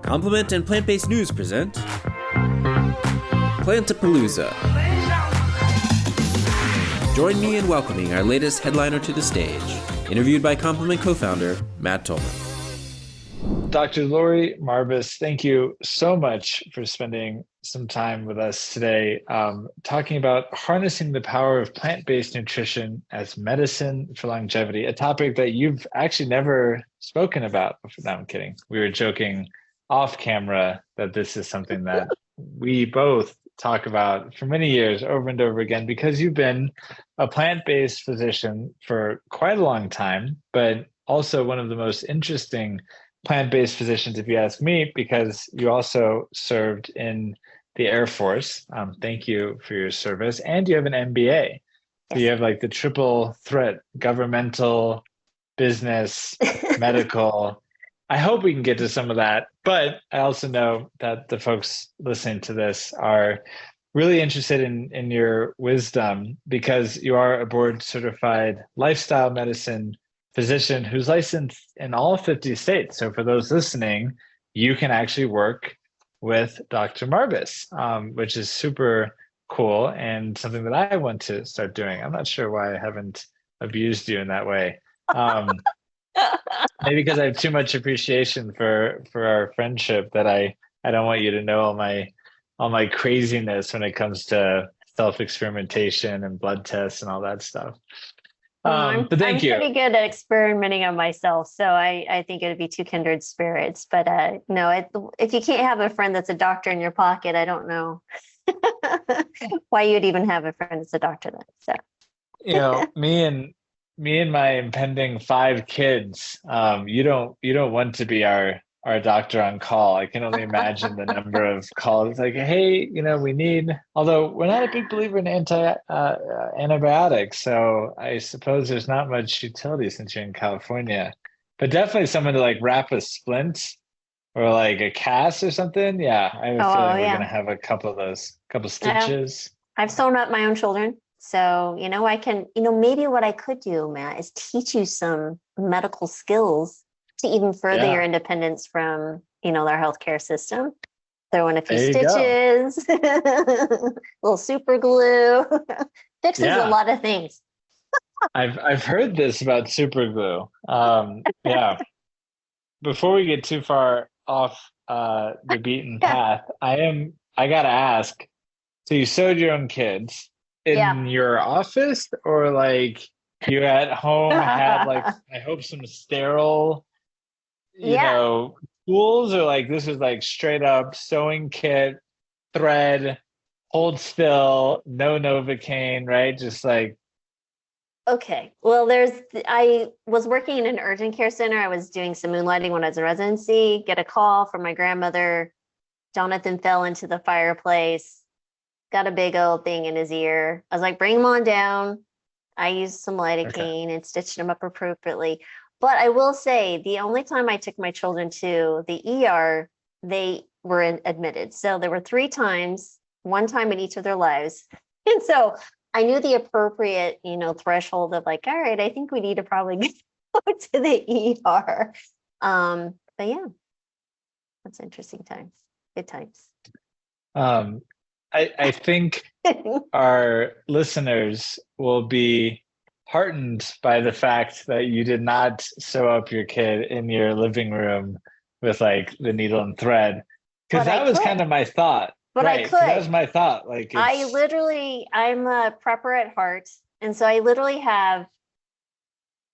Complement and Plant-Based News present Plantapalooza. Join me in welcoming our latest headliner to the stage, interviewed by Complement co-founder Matt Tolman. Dr. Laurie Marbas, thank you so much for spending some time with us today, talking about harnessing the power of plant-based nutrition as medicine for longevity, a topic that you've actually never spoken about before. No, I'm kidding. We were joking off camera that this is something that we both talk about for many years over and over again, because you've been a plant-based physician for quite a long time, but also one of the most interesting plant-based physicians, if you ask me, because you also served in the Air Force. Thank you for your service. And you have an MBA. So you have like the triple threat: governmental, business, medical. I hope we can get to some of that. But I also know that the folks listening to this are really interested in your wisdom, because you are a board certified lifestyle medicine physician who's licensed in all 50 states. So for those listening, you can actually work with Dr. Marbas, which is super cool and something that I want to start doing. I'm not sure why I haven't abused you in that way. Maybe because I have too much appreciation for our friendship that I don't want you to know all my craziness when it comes to self-experimentation and blood tests and all that stuff. But thank you. I'm pretty good at experimenting on myself, so I think it'd be two kindred spirits. But no, if you can't have a friend that's a doctor in your pocket, I don't know why you'd even have a friend that's a doctor then. So, you know, me and my impending 5 kids, you don't want to be our doctor on call. I can only imagine the number of calls like, hey, we need, although we're not a big believer in antibiotics, so I suppose there's not much utility since you're in California, but definitely someone to like wrap a splint or like a cast or something. Yeah, I have a feeling we're going to have a couple of those, couple stitches. I've sewn up my own children. So, I can, maybe what I could do, Matt, is teach you some medical skills to even further your independence from, our healthcare system. Throw in a few stitches, a little super glue, fixes a lot of things. I've heard this about super glue. Yeah. Before we get too far off the beaten path, I gotta ask. So you sewed your own kids in your office, or like you at home had like, I hope, some sterile tools, or like this is like straight up sewing kit, thread, hold still, no Novocaine, right? Just like. Okay. Well, I was working in an urgent care center. I was doing some moonlighting when I was in residency, get a call from my grandmother. Jonathan fell into the fireplace, got a big old thing in his ear. I was like, bring him on down. I used some lidocaine and stitched him up appropriately. But I will say, the only time I took my children to the ER, they were admitted. So there were 3 times, 1 time in each of their lives. And so I knew the appropriate, threshold of like, all right, I think we need to probably go to the ER. But yeah, that's interesting times, good times. I think our listeners will be heartened by the fact that you did not sew up your kid in your living room with like the needle and thread, because that was kind of my thought. But I could. That was my thought. Like, I'm a prepper at heart, and so I literally have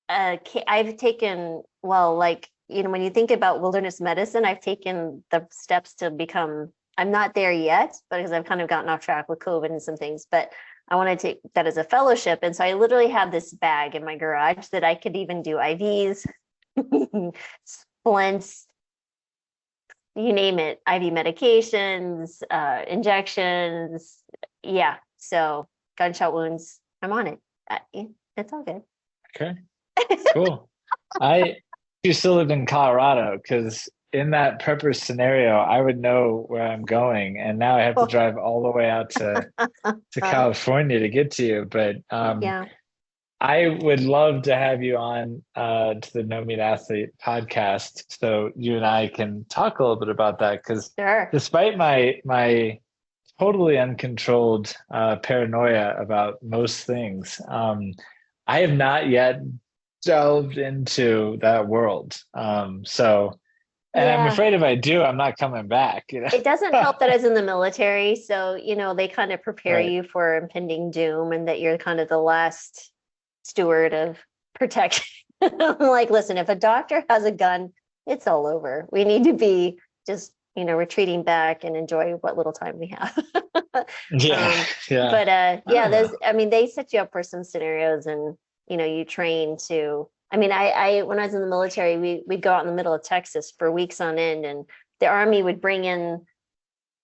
I've taken, when you think about wilderness medicine, I've taken the steps to become. I'm not there yet, because I've kind of gotten off track with COVID and some things, but I want to take that as a fellowship. And so I literally have this bag in my garage that I could even do IVs, splints, you name it, IV medications, injections. Yeah. So gunshot wounds, I'm on it. It's all good. Okay, cool. You still lived in Colorado, because in that prepper scenario, I would know where I'm going, and now I have to drive all the way out to California to get to you. But I would love to have you on to the No Meat Athlete podcast, so you and I can talk a little bit about that. Because Sure. despite my totally uncontrolled paranoia about most things, I have not yet delved into that world. And I'm Yeah. afraid if I do, I'm not coming back. It doesn't help that I was in the military. So, they kind of prepare Right. you for impending doom and that you're kind of the last steward of protection. I'm like, listen, if a doctor has a gun, it's all over. We need to be just, retreating back and enjoy what little time we have. Yeah. Yeah. But I yeah, don't know. they set you up for some scenarios and, you train to, I when I was in the military, we'd go out in the middle of Texas for weeks on end, and the Army would bring in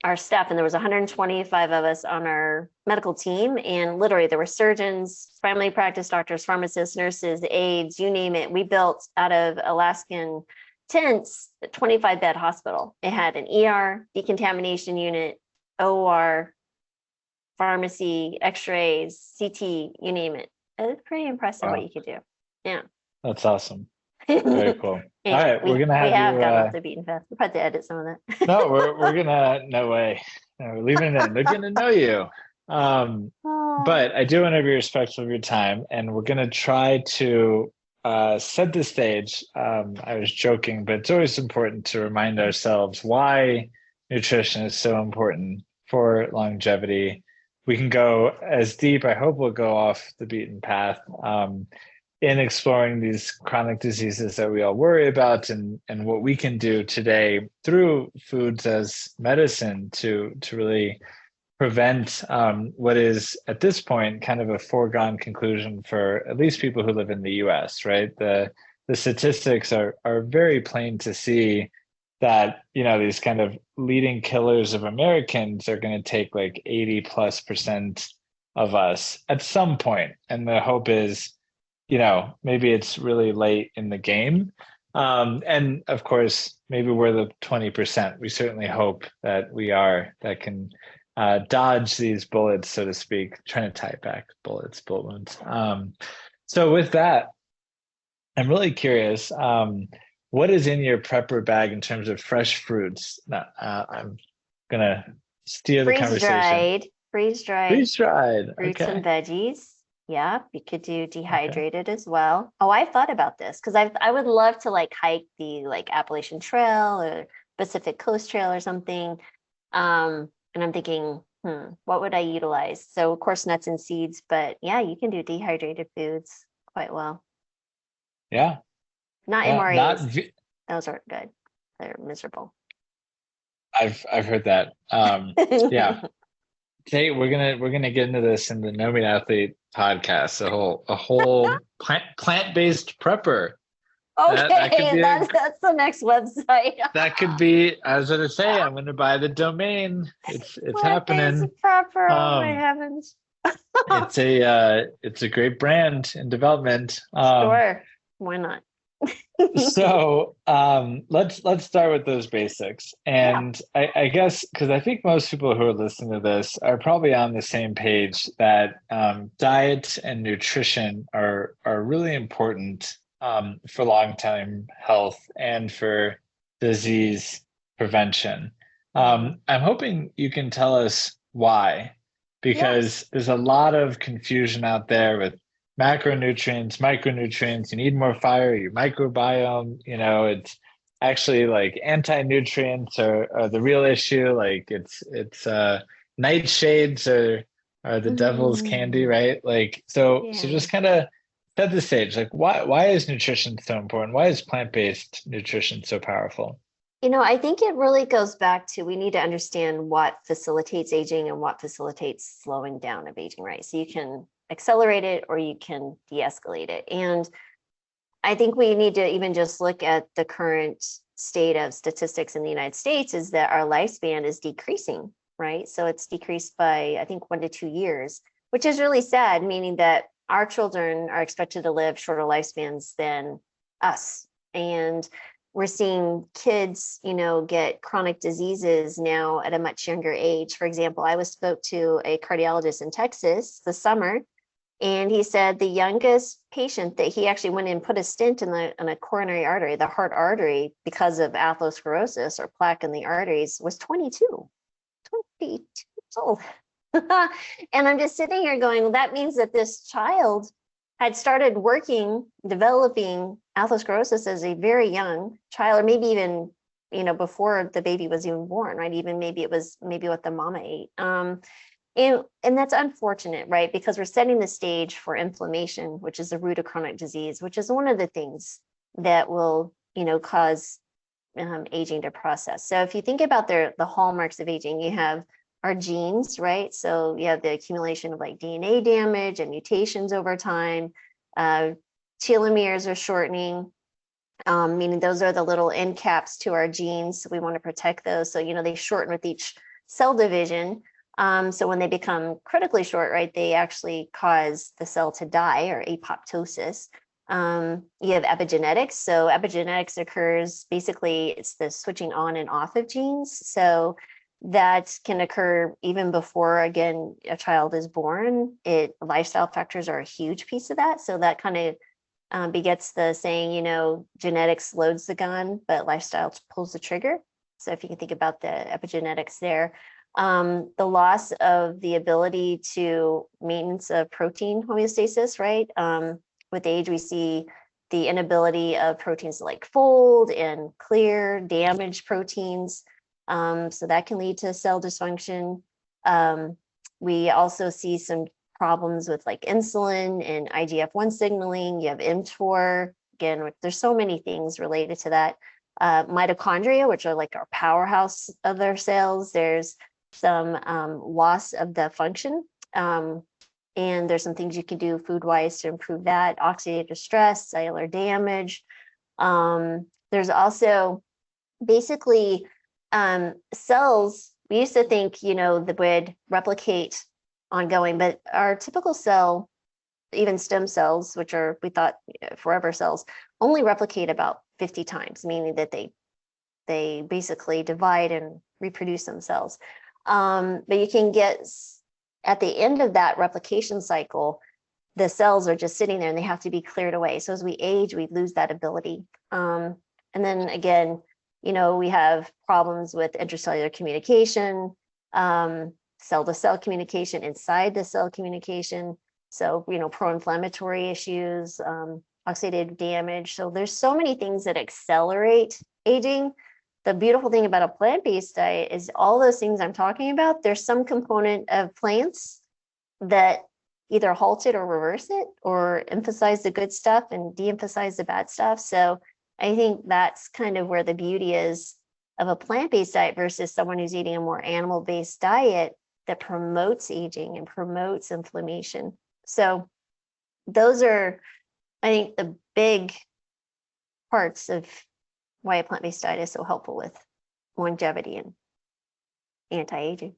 our staff, and there was 125 of us on our medical team, and literally there were surgeons, family practice doctors, pharmacists, nurses, aides, you name it. We built out of Alaskan tents a 25-bed hospital. It had an ER, decontamination unit, OR, pharmacy, x-rays, CT, you name it. It's pretty impressive what Wow. you could do. Yeah. That's awesome. Very cool. All right, we're gonna we have have you. gone off the beaten path. We'll have to edit some of that. No, we're gonna. No way. No, we're leaving it in. They're gonna know you. Oh, But I do want to be respectful of your time, and we're gonna try to set the stage. I was joking, but it's always important to remind ourselves why nutrition is so important for longevity. We can go as deep. I hope we'll go off the beaten path. In exploring these chronic diseases that we all worry about, and what we can do today through foods as medicine to really prevent what is at this point kind of a foregone conclusion for at least people who live in the US, right? The statistics are very plain to see that these kind of leading killers of Americans are going to take like 80+% of us at some point. And the hope is maybe it's really late in the game. And of course, maybe we're the 20%. We certainly hope that we are, that can dodge these bullets, so to speak, trying to tie it back, bullet wounds. So with that, I'm really curious, what is in your prepper bag in terms of fresh fruits? I'm gonna steer the conversation. freeze dried Freeze dried. fruits and Okay. veggies. Yeah, you could do Okay. dehydrated as well. Oh, I've thought about this because I would love to like hike the like Appalachian Trail or Pacific Coast Trail or something. And I'm thinking, what would I utilize? So of course nuts and seeds, but yeah, you can do dehydrated foods quite well. Yeah. Not Yeah. Not. MREs. Those aren't good. They're miserable. I've heard that. Yeah. Today we're gonna get into this in the No Meat Athlete podcast. A whole plant-based prepper. That could Okay, be that's the next website. that could be. I was gonna say I'm gonna buy the domain. It's Plant-based happening. prepper. Oh my Um, heavens. it's a great brand in development. Sure. Why not? So let's start with those basics. Yeah. And I guess because I think most people who are listening to this are probably on the same page that diet and nutrition are really important for long-term health and for disease prevention. I'm hoping you can tell us why, because there's a lot of confusion out there with macronutrients, micronutrients. You need more fire, your microbiome. It's actually like anti-nutrients are the real issue. Like it's nightshades are the devil's candy, right? Like so Yeah. just kind of set the stage. Like why is nutrition so important? Why is plant-based nutrition so powerful? I think it really goes back to we need to understand what facilitates aging and what facilitates slowing down of aging, right? So you can accelerate it or you can de-escalate it. And I think we need to even just look at the current state of statistics in the United States is that our lifespan is decreasing, right? So it's decreased by, I think, 1 to 2 years, which is really sad, meaning that our children are expected to live shorter lifespans than us. And we're seeing kids, get chronic diseases now at a much younger age. For example, I spoke to a cardiologist in Texas this summer, And he said the youngest patient that he actually went and put a stent in a coronary artery, the heart artery, because of atherosclerosis or plaque in the arteries, was 22 years old. And I'm just sitting here going, well, that means that this child had started developing atherosclerosis as a very young child, or maybe even, before the baby was even born, right? Even maybe it was what the mama ate. And that's unfortunate, right? Because we're setting the stage for inflammation, which is the root of chronic disease, which is one of the things that will, cause aging to process. So if you think about the hallmarks of aging, you have our genes, right? So you have the accumulation of like DNA damage and mutations over time. Telomeres are shortening, meaning those are the little end caps to our genes. So we want to protect those. So, they shorten with each cell division. So when they become critically short, right, they actually cause the cell to die, or apoptosis. You have epigenetics. So epigenetics occurs, basically it's the switching on and off of genes. So that can occur even before, again, a child is born. Lifestyle factors are a huge piece of that. So that kind of begets the saying, genetics loads the gun, but lifestyle pulls the trigger. So if you can think about the epigenetics there. The loss of the ability to maintenance of protein homeostasis, right? With age, we see the inability of proteins to like fold and clear, damaged proteins. So that can lead to cell dysfunction. We also see some problems with like insulin and IGF-1 signaling. You have mTOR. Again, there's so many things related to that. Mitochondria, which are like our powerhouse of our cells. There's some loss of the function. And there's some things you can do food-wise to improve that. Oxidative stress, cellular damage. There's also basically cells. We used to think, that would replicate ongoing, but our typical cell, even stem cells, which are, we thought, forever cells, only replicate about 50 times, meaning that they basically divide and reproduce themselves. But you can get, at the end of that replication cycle, the cells are just sitting there and they have to be cleared away. So as we age, we lose that ability. And then again, we have problems with intracellular communication, cell-to-cell communication, inside the cell communication. So, pro-inflammatory issues, oxidative damage. So there's so many things that accelerate aging. The beautiful thing about a plant-based diet is all those things I'm talking about, there's some component of plants that either halt it or reverse it, or emphasize the good stuff and de-emphasize the bad stuff. So I think that's kind of where the beauty is of a plant-based diet versus someone who's eating a more animal-based diet that promotes aging and promotes inflammation. So those are, I think, the big parts of why a plant-based diet is so helpful with longevity and anti-aging.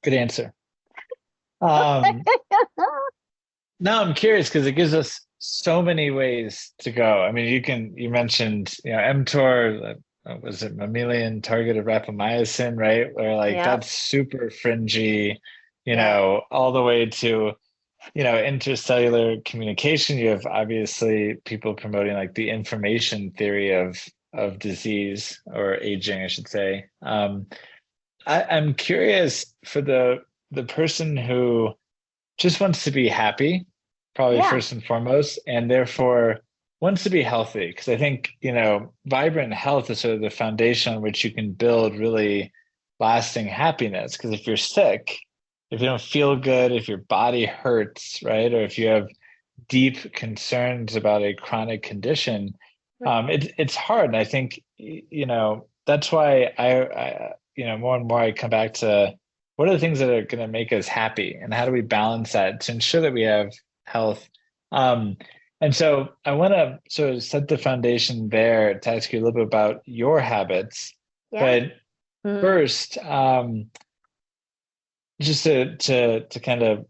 Good answer. Now I'm curious because it gives us so many ways to go. I mean, you mentioned, mTOR, was it mammalian targeted rapamycin, right? Where that's super fringy, all the way to, intercellular communication. You have obviously people promoting like the information theory of disease or aging, I should say. I'm curious for the person who just wants to be happy, probably first and foremost, and therefore wants to be healthy. Because I think, vibrant health is sort of the foundation on which you can build really lasting happiness. Because if you're sick, if you don't feel good, if your body hurts, right, or if you have deep concerns about a chronic condition, it's hard. And I think, that's why I more and more I come back to what are the things that are going to make us happy, and how do we balance that to ensure that we have health. And so I want to sort of set the foundation there to ask you a little bit about your habits. But first, just to kind of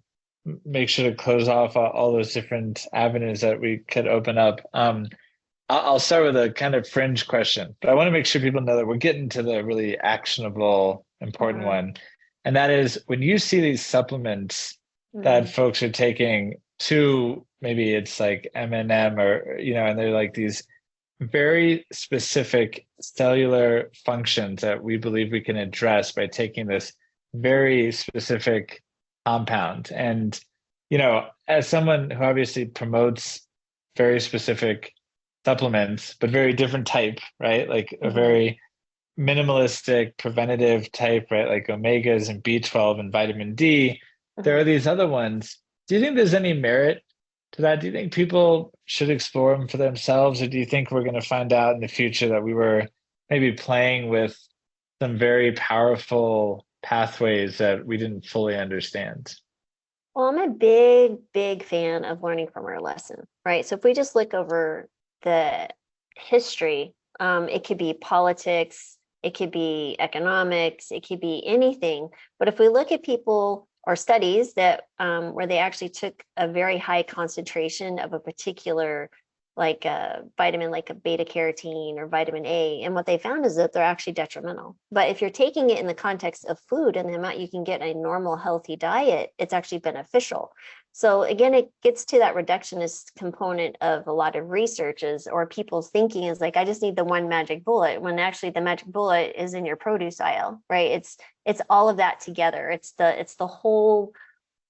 make sure to close off all those different avenues that we could open up. I'll start with a kind of fringe question, but I want to make sure people know that we're getting to the really actionable, important one. And that is, when you see these supplements that folks are taking to maybe it's like M&M or, and they're like these very specific cellular functions that we believe we can address by taking this very specific compound. And, as someone who obviously promotes very specific supplements, but very different type, right? Like a very minimalistic preventative type, right? Like omegas and B12 and vitamin D. There are these other ones. Do you think there's any merit to that? Do you think people should explore them for themselves? Or do you think we're going to find out in the future that we were maybe playing with some very powerful pathways that we didn't fully understand? Well, I'm a big, big fan of learning from our lesson, right? So if we just look over the history, it could be politics, it could be economics, it could be anything. But if we look at people or studies that where they actually took a very high concentration of a particular like a vitamin like a beta carotene or vitamin A, and what they found is that they're actually detrimental. But if you're taking it in the context of food and the amount you can get in a normal healthy diet, it's actually beneficial. So again, it gets to that reductionist component of a lot of researches or people's thinking is like, I just need the one magic bullet, when actually the magic bullet is in your produce aisle, right? It's all of that together. It's the whole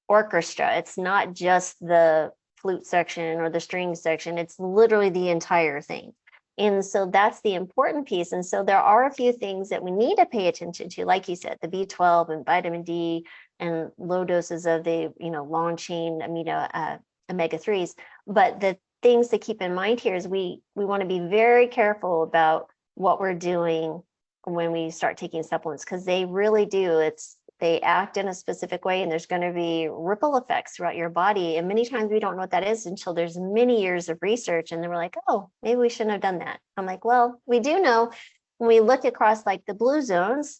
orchestra. It's not just the flute section or the string section. It's literally the entire thing. And so that's the important piece. And so there are a few things that we need to pay attention to, like you said, the B12 and vitamin D and low doses of the long chain amino omega-3s. But the things to keep in mind here is we want to be very careful about what we're doing when we start taking supplements, because they really do. They act in a specific way, and there's going to be ripple effects throughout your body. And many times we don't know what that is until there's many years of research. And then we're like, oh, maybe we shouldn't have done that. I'm like, well, we do know when we look across like the blue zones,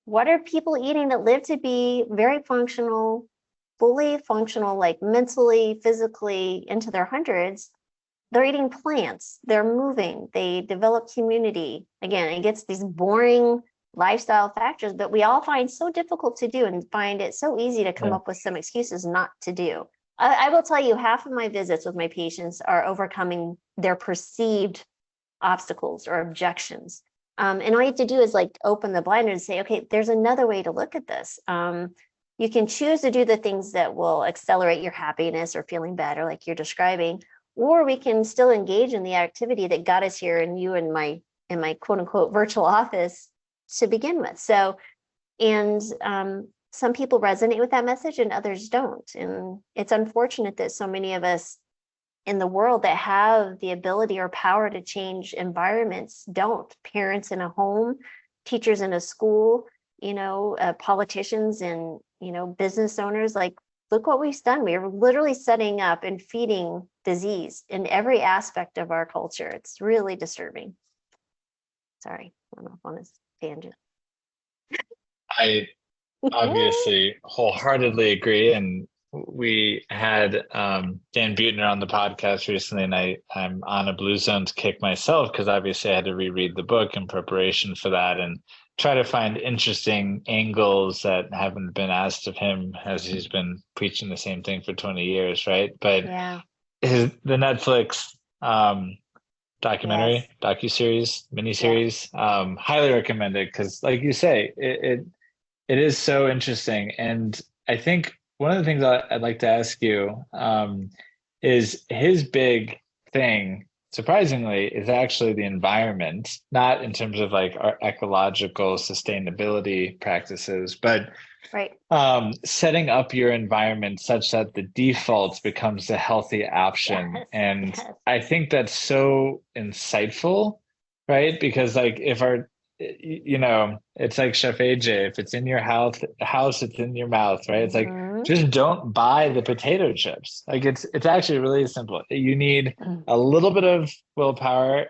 what are people eating that live to be very functional, fully functional, like mentally, physically into their hundreds? They're eating plants, they're moving, they develop community. Again, it gets these boring lifestyle factors, but we all find so difficult to do and find it so easy to come up with some excuses not to do. I will tell you, half of my visits with my patients are overcoming their perceived obstacles or objections. And all you have to do is like open the blinder and say, okay, there's another way to look at this. You can choose to do the things that will accelerate your happiness or feeling better, like you're describing, or we can still engage in the activity that got us here and you in my quote unquote virtual office to begin with. So, and some people resonate with that message and others don't. And it's unfortunate that so many of us in the world that have the ability or power to change environments don't. Parents in a home, teachers in a school, politicians and, business owners, like, look what we've done. We are literally setting up and feeding disease in every aspect of our culture. It's really disturbing. Sorry, I'm off on this tangent. I obviously wholeheartedly agree. And we had Dan Buettner on the podcast recently, and I'm on a Blue Zones kick myself because obviously I had to reread the book in preparation for that and try to find interesting angles that haven't been asked of him, as he's been preaching the same thing for 20 years, right? But the Netflix documentary, docuseries, miniseries, highly recommended, because like you say, it is so interesting. And I think one of the things I'd like to ask you is his big thing, surprisingly, is actually the environment, not in terms of like our ecological sustainability practices, but setting up your environment such that the default becomes the healthy option. And I think that's so insightful, right? Because like if our it's like Chef AJ, if it's in your house, it's in your mouth, right? It's like, just don't buy the potato chips. Like it's actually really simple. You need a little bit of willpower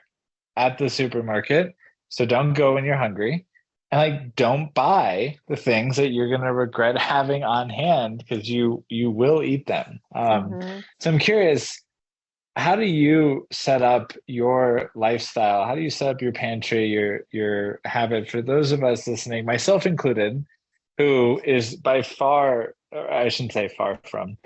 at the supermarket. So don't go when you're hungry, and like, don't buy the things that you're going to regret having on hand, because you will eat them. So I'm curious, how do you set up your lifestyle? How do you set up your pantry, your habit? For those of us listening, myself included, who is by far, or I shouldn't say far from,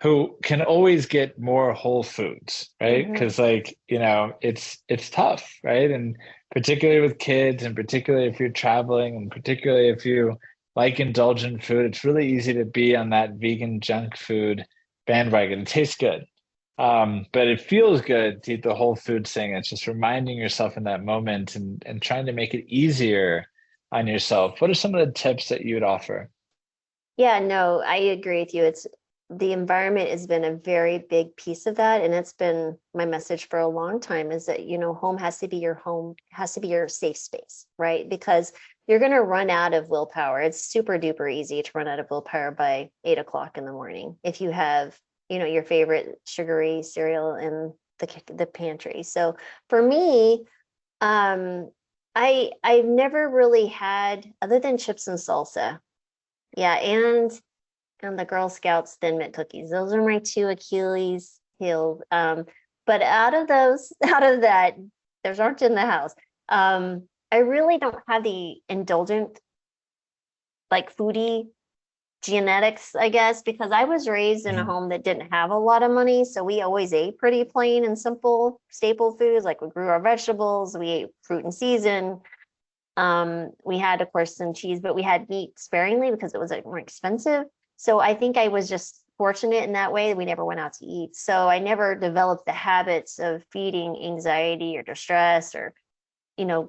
who can always get more whole foods, right? Hmm. Because like, it's tough, right? And particularly with kids, and particularly if you're traveling, and particularly if you like indulgent food, it's really easy to be on that vegan junk food bandwagon. It tastes good. But it feels good to eat the whole food thing. It's just reminding yourself in that moment and trying to make it easier on yourself. What are some of the tips that you would offer? Yeah, no, I agree with you. It's the environment has been a very big piece of that. And it's been my message for a long time is that, home has to be your home, has to be your safe space, right? Because you're going to run out of willpower. It's super duper easy to run out of willpower by 8 o'clock in the morning if you have, your favorite sugary cereal in the pantry. So for me, I've never really had other than chips and salsa. Yeah, and the Girl Scouts Thin Mint cookies. Those are my two Achilles heels. But out of those, out of that, there's aren't in the house. I really don't have the indulgent, like foodie genetics, I guess, because I was raised in a Mhm. home that didn't have a lot of money. So we always ate pretty plain and simple staple foods. Like we grew our vegetables, we ate fruit in season. We had, of course, some cheese, but we had meat sparingly because it was like more expensive. So I think I was just fortunate in that way. We never went out to eat. So I never developed the habits of feeding anxiety or distress or,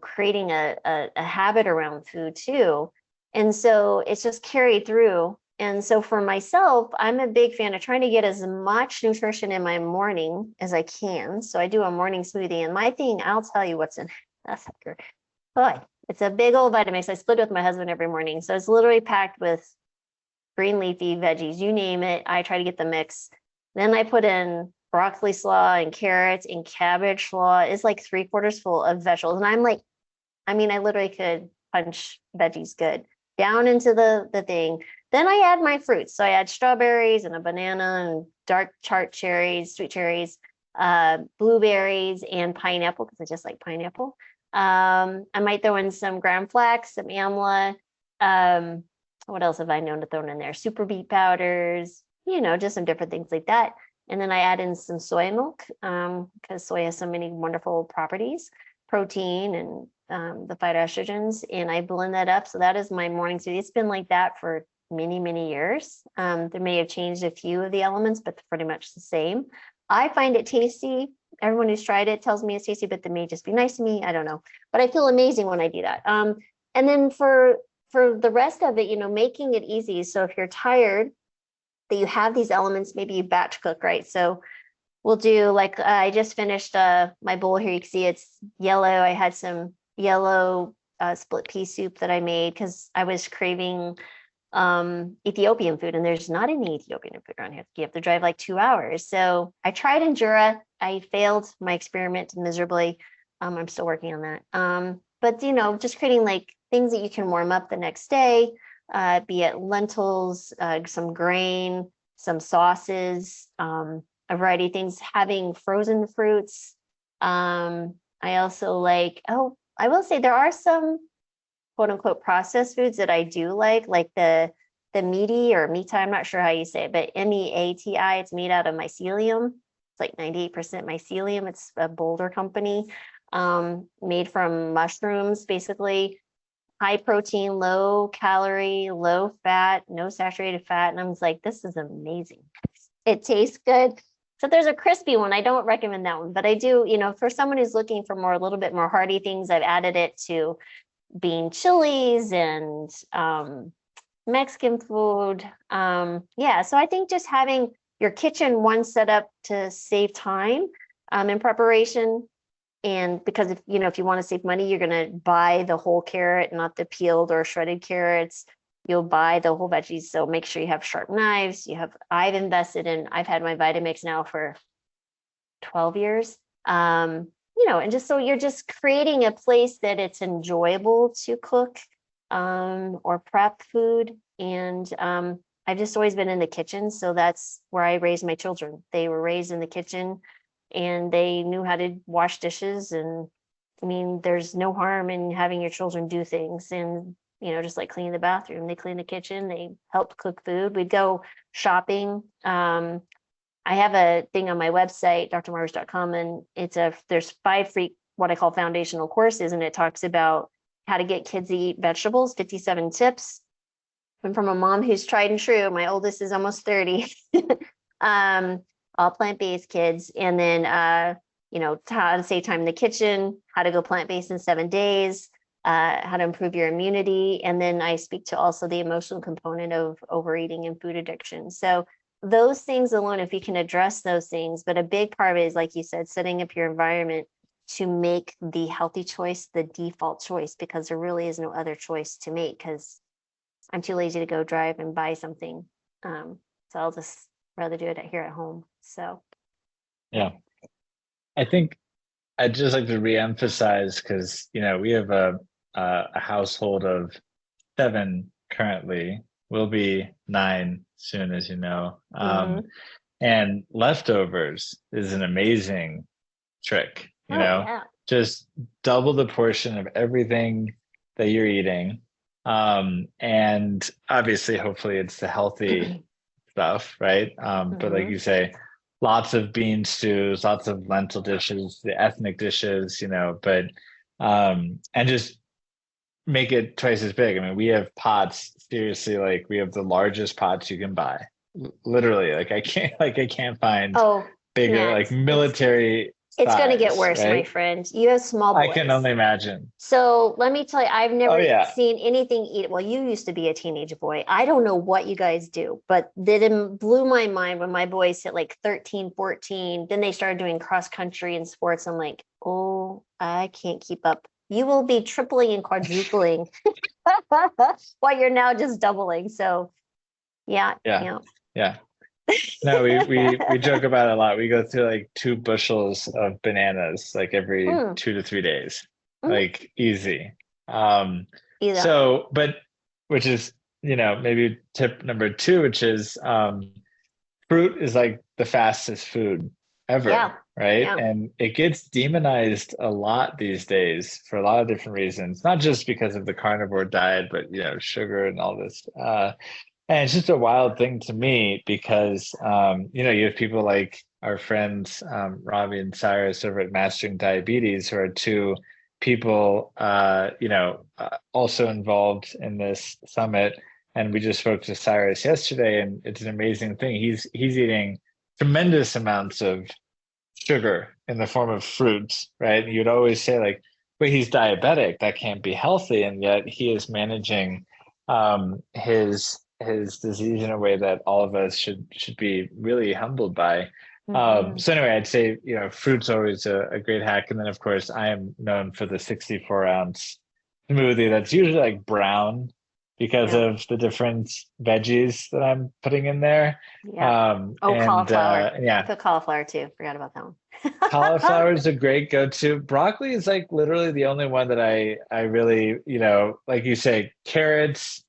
creating a habit around food too. And so it's just carried through. And so for myself, I'm a big fan of trying to get as much nutrition in my morning as I can. So I do a morning smoothie. And my thing, I'll tell you what's in that's boy, it's a big old Vitamix. I split with my husband every morning. So it's literally packed with green leafy veggies, you name it. I try to get the mix. Then I put in broccoli slaw and carrots and cabbage slaw. It's like 3/4 full of vegetables. And I'm like, I literally could punch veggies good down into the thing. Then I add my fruits. So I add strawberries and a banana and dark tart cherries, sweet cherries, blueberries, and pineapple because I just like pineapple. I might throw in some graham flax, some amla. Um, what else have I known to throw in there? Super beet powders, just some different things like that. And then I add in some soy milk because soy has so many wonderful properties, protein and the phytoestrogens, and I blend that up. So that is my morning smoothie. It's been like that for many, many years. There may have changed a few of the elements, but pretty much the same. I find it tasty. Everyone who's tried it tells me it's tasty, but they may just be nice to me. I don't know, but I feel amazing when I do that. And then for the rest of it, making it easy. So if you're tired, that you have these elements, maybe you batch cook, right? So we'll do like I just finished my bowl here. You can see it's yellow. I had some yellow split pea soup that I made because I was craving Ethiopian food, and there's not any Ethiopian food around here. You have to drive like 2 hours. So I tried Injera. I failed my experiment miserably. I'm still working on that. But just creating like things that you can warm up the next day, be it lentils, some grain, some sauces, a variety of things, having frozen fruits. I also I will say there are some quote unquote processed foods that I do like the meaty or meati, I'm not sure how you say it, but MEATI, it's made out of mycelium. It's like 98% mycelium. It's a Boulder company, made from mushrooms, basically high protein, low calorie, low fat, no saturated fat. And I was like, this is amazing. It tastes good. So there's a crispy one. I don't recommend that one, but I do, for someone who's looking for a little bit more hearty things, I've added it to bean chilies and Mexican food. Yeah, so I think just having your kitchen one set up to save time in preparation. And because if you want to save money, you're going to buy the whole carrot, not the peeled or shredded carrots. You'll buy the whole veggies. So make sure you have sharp knives. I've had my Vitamix now for 12 years. And just so you're just creating a place that it's enjoyable to cook or prep food. And I've just always been in the kitchen. So that's where I raised my children. They were raised in the kitchen and they knew how to wash dishes. And there's no harm in having your children do things. And just like cleaning the bathroom. They clean the kitchen. They help cook food. We'd go shopping. I have a thing on my website, drmarbas.com, and there's 5 free, what I call foundational courses, and it talks about how to get kids to eat vegetables, 57 tips. I'm from a mom who's tried and true. My oldest is almost 30. All plant-based kids. And then, how to save time in the kitchen, how to go plant-based in 7 days, how to improve your immunity. And then I speak to also the emotional component of overeating and food addiction. So those things alone, if you can address those things, but a big part of it is, like you said, setting up your environment to make the healthy choice the default choice, because there really is no other choice to make, because I'm too lazy to go drive and buy something. So I'll just rather do it here at home. So yeah, I think I'd just like to reemphasize, because we have a household of 7 currently. We'll be 9 soon, as you know. And leftovers is an amazing trick. Yeah. Just double the portion of everything that you're eating. And obviously, hopefully, it's the healthy stuff, right? But like you say, lots of bean stews, lots of lentil dishes, the ethnic dishes, but and just make it twice as big. I mean, we have pots, seriously, like we have the largest pots you can buy. Literally, I can't find bigger, Max, like military. It's going to get size, worse, right? my friend. You have small boys. I can only imagine. So let me tell you, I've never yeah. seen anything eat. Well, you used to be a teenage boy. I don't know what you guys do, but it blew my mind when my boys hit like 13, 14. Then they started doing cross country and sports. I'm like, oh, I can't keep up. You will be tripling and quadrupling while you're now just doubling. So yeah. No, we joke about it a lot. We go through like 2 bushels of bananas like every 2 to 3 days, like easy. So, but which is, maybe tip number 2, which is fruit is like the fastest food ever, right? Yeah. And it gets demonized a lot these days for a lot of different reasons, not just because of the carnivore diet, but sugar and all this. And it's just a wild thing to me because, you have people like our friends, Robbie and Cyrus over at Mastering Diabetes, who are 2 people, also involved in this summit. And we just spoke to Cyrus yesterday, and it's an amazing thing. He's eating tremendous amounts of sugar in the form of fruits, right? And you'd always say like, wait, he's diabetic, that can't be healthy. And yet he is managing his disease in a way that all of us should be really humbled by. So anyway, I'd say, fruit's always a great hack. And then of course I am known for the 64-ounce smoothie that's usually like brown because of the different veggies that I'm putting in there. Cauliflower. I put cauliflower too. Forgot about that one. Cauliflower is a great go-to. Broccoli is like literally the only one that I really, like you say, carrots,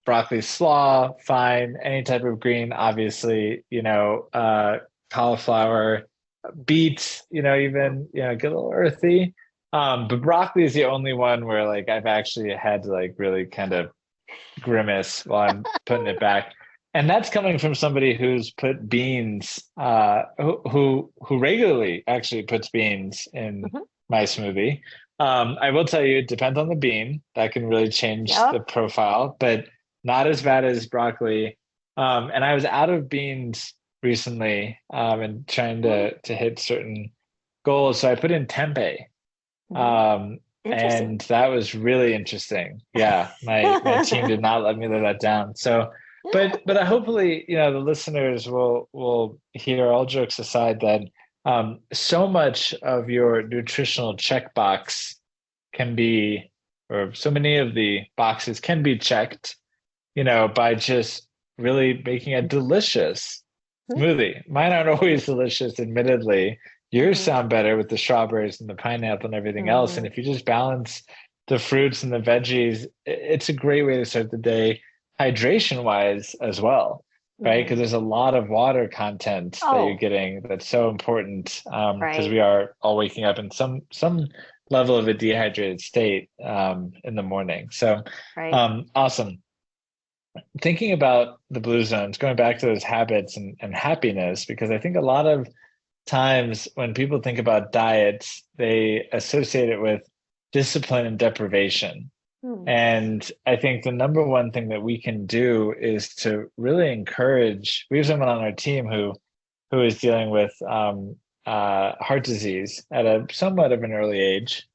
broccoli slaw, fine. Any type of green, obviously, cauliflower, beets, even, get a little earthy. But broccoli is the only one where like I've actually had to like really kind of grimace while I'm putting it back. And that's coming from somebody who's put beans, who regularly actually puts beans in my smoothie. I will tell you, it depends on the bean. That can really change the profile, but not as bad as broccoli. And I was out of beans recently, and trying to hit certain goals. So I put in tempeh. And that was really interesting. Yeah, my team did not let me live that down. So, but hopefully, the listeners will hear, all jokes aside, that so much of your nutritional checkbox can be, or so many of the boxes can be checked, by just really making a delicious smoothie. Mine aren't always delicious, admittedly. Yours sound better with the strawberries and the pineapple and everything else. And if you just balance the fruits and the veggies, it's a great way to start the day, hydration wise as well, right? Because there's a lot of water content that you're getting that's so important, because we are all waking up in some level of a dehydrated state in the morning. So Right. awesome. Thinking about the blue zones, going back to those habits and happiness, because I think a lot of times when people think about diets, they associate it with discipline and deprivation. Hmm. And I think the number one thing that we can do is to really encourage. We have someone on our team who is dealing with heart disease at a somewhat of an early age.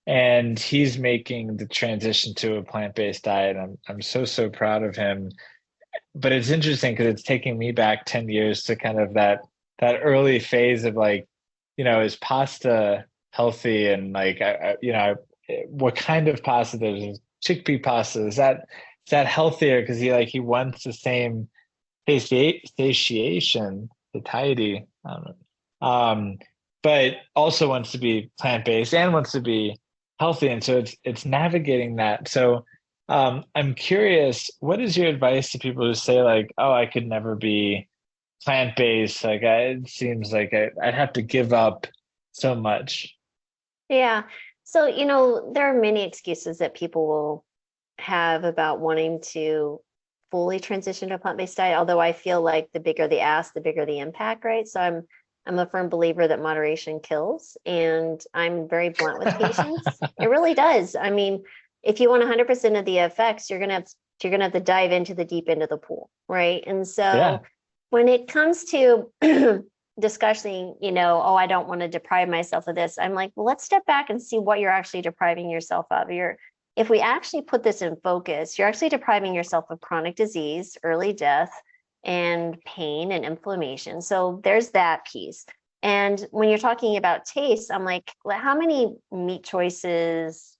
And he's making the transition to a plant-based diet. I'm so proud of him. But it's interesting because it's taking me back 10 years to kind of that early phase of like, is pasta healthy? And like what kind of pasta? There's chickpea pasta. Is that healthier? Because he wants the same satiety, I don't know. But also wants to be plant-based and wants to be healthy. And so it's navigating that. So I'm curious, what is your advice to people who say like, oh, I could never be plant-based? Like it seems like I'd have to give up so much. Yeah. So, there are many excuses that people will have about wanting to fully transition to a plant-based diet, although I feel like the bigger the ask, the bigger the impact, right? So I'm a firm believer that moderation kills, and I'm very blunt with patients. It really does. I mean, if you want 100% of the effects, you're gonna have to dive into the deep end of the pool, right? And Yeah. so when it comes to discussing, oh, I don't want to deprive myself of this, I'm like, well, let's step back and see what you're actually depriving yourself of. If we actually put this in focus, you're actually depriving yourself of chronic disease, early death, and pain and inflammation. So there's that piece. And when you're talking about taste, I'm like, well, how many meat choices,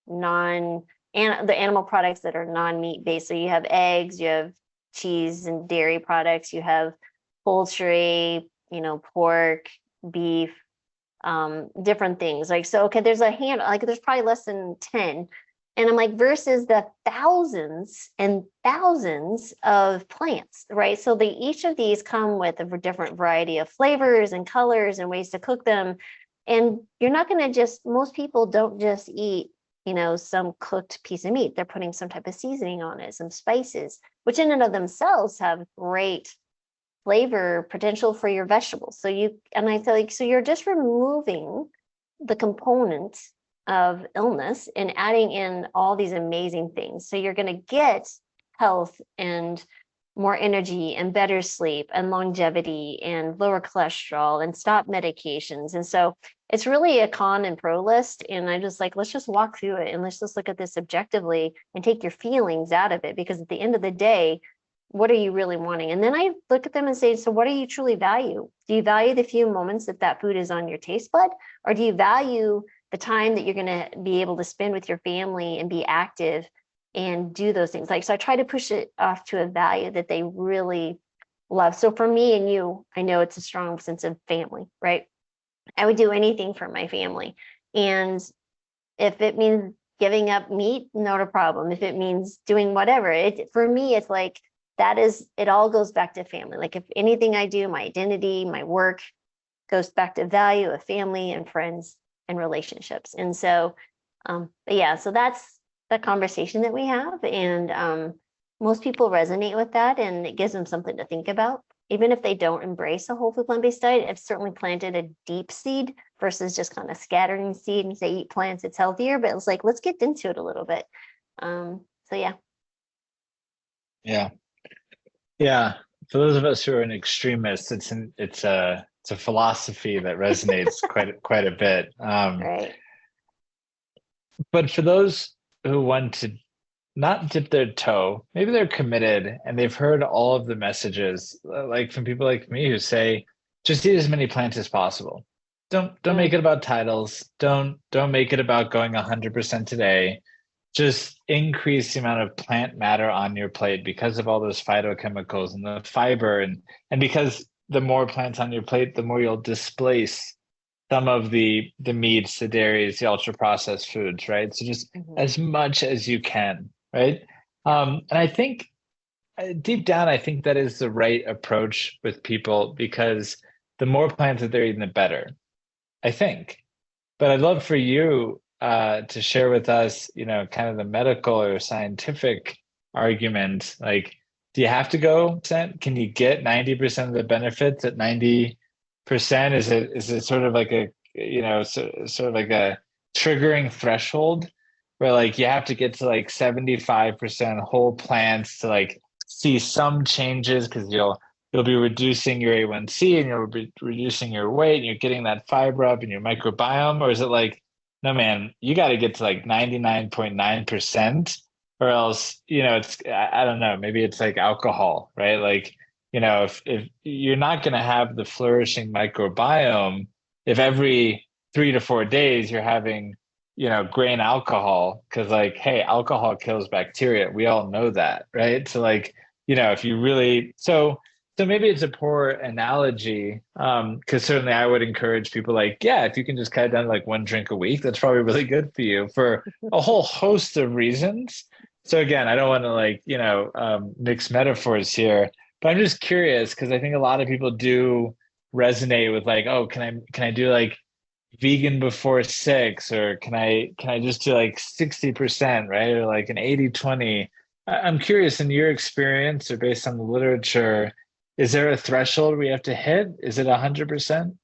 the animal products that are non-meat based? So you have eggs, you have cheese and dairy products, you have poultry, pork, beef, different things. Like, so, okay, there's probably less than 10. And I'm like, versus the thousands and thousands of plants, right? So each of these come with a different variety of flavors and colors and ways to cook them. And you're not going to most people don't just eat, some cooked piece of meat. They're putting some type of seasoning on it, some spices, which in and of themselves have great flavor potential for your vegetables. I feel like, so you're just removing the components of illness and adding in all these amazing things. So you're going to get health and more energy and better sleep and longevity and lower cholesterol and stop medications. And so it's really a con and pro list. And I'm just like, let's just walk through it and let's just look at this objectively and take your feelings out of it. Because at the end of the day, what are you really wanting? And then I look at them and say, so what do you truly value? Do you value the few moments that food is on your taste bud? Or do you value the time that you're going to be able to spend with your family and be active and do those things? So I try to push it off to a value that they really love. So for me and you, I know it's a strong sense of family, right? I would do anything for my family. And if it means giving up meat, not a problem. If it means doing whatever, for me, it's like, it all goes back to family. Like if anything I do, my identity, my work goes back to value of family and friends and relationships. And so, but yeah, so that's the conversation that we have. And most people resonate with that, and it gives them something to think about. Even if they don't embrace a whole food plant-based diet, I've certainly planted a deep seed versus just kind of scattering seed and say, eat plants, it's healthier. But it's like, let's get into it a little bit. So yeah. Yeah. Yeah. For those of us who are an extremist, it's a philosophy that resonates quite a bit. Right. But for those who want to not dip their toe, maybe they're committed and they've heard all of the messages, like from people like me who say, just eat as many plants as possible. Don't make it about titles. Don't make it about going 100% today. Just increase the amount of plant matter on your plate because of all those phytochemicals and the fiber, and because the more plants on your plate, the more you'll displace some of the meats, the dairies, the ultra processed foods, right? So just as much as you can, right? And I think deep down, I think that is the right approach with people, because the more plants that they're eating, the better, I think. But I'd love for you to share with us, kind of the medical or scientific argument. Like, do you have to go percent? Can you get 90% of the benefits at 90%? Is it sort of like a, sort of like a triggering threshold where like you have to get to like 75% whole plants to like see some changes because you'll be reducing your A1C and you'll be reducing your weight and you're getting that fiber up in your microbiome? Or is it like, no, man, you got to get to like 99.9%, or else, I don't know, maybe it's like alcohol, right? Like, if you're not going to have the flourishing microbiome, if every 3 to 4 days you're having, grain alcohol, because like, hey, alcohol kills bacteria. We all know that, right? So like, if you really, so maybe it's a poor analogy, because certainly I would encourage people like, yeah, if you can just cut it down to like one drink a week, that's probably really good for you for a whole host of reasons. So again, I don't want to like, mix metaphors here, but I'm just curious because I think a lot of people do resonate with like, oh, can I do like vegan before 6, or can I just do like 60%, right? Or like an 80/20. I'm curious, in your experience or based on the literature, is there a threshold we have to hit? Is it 100%?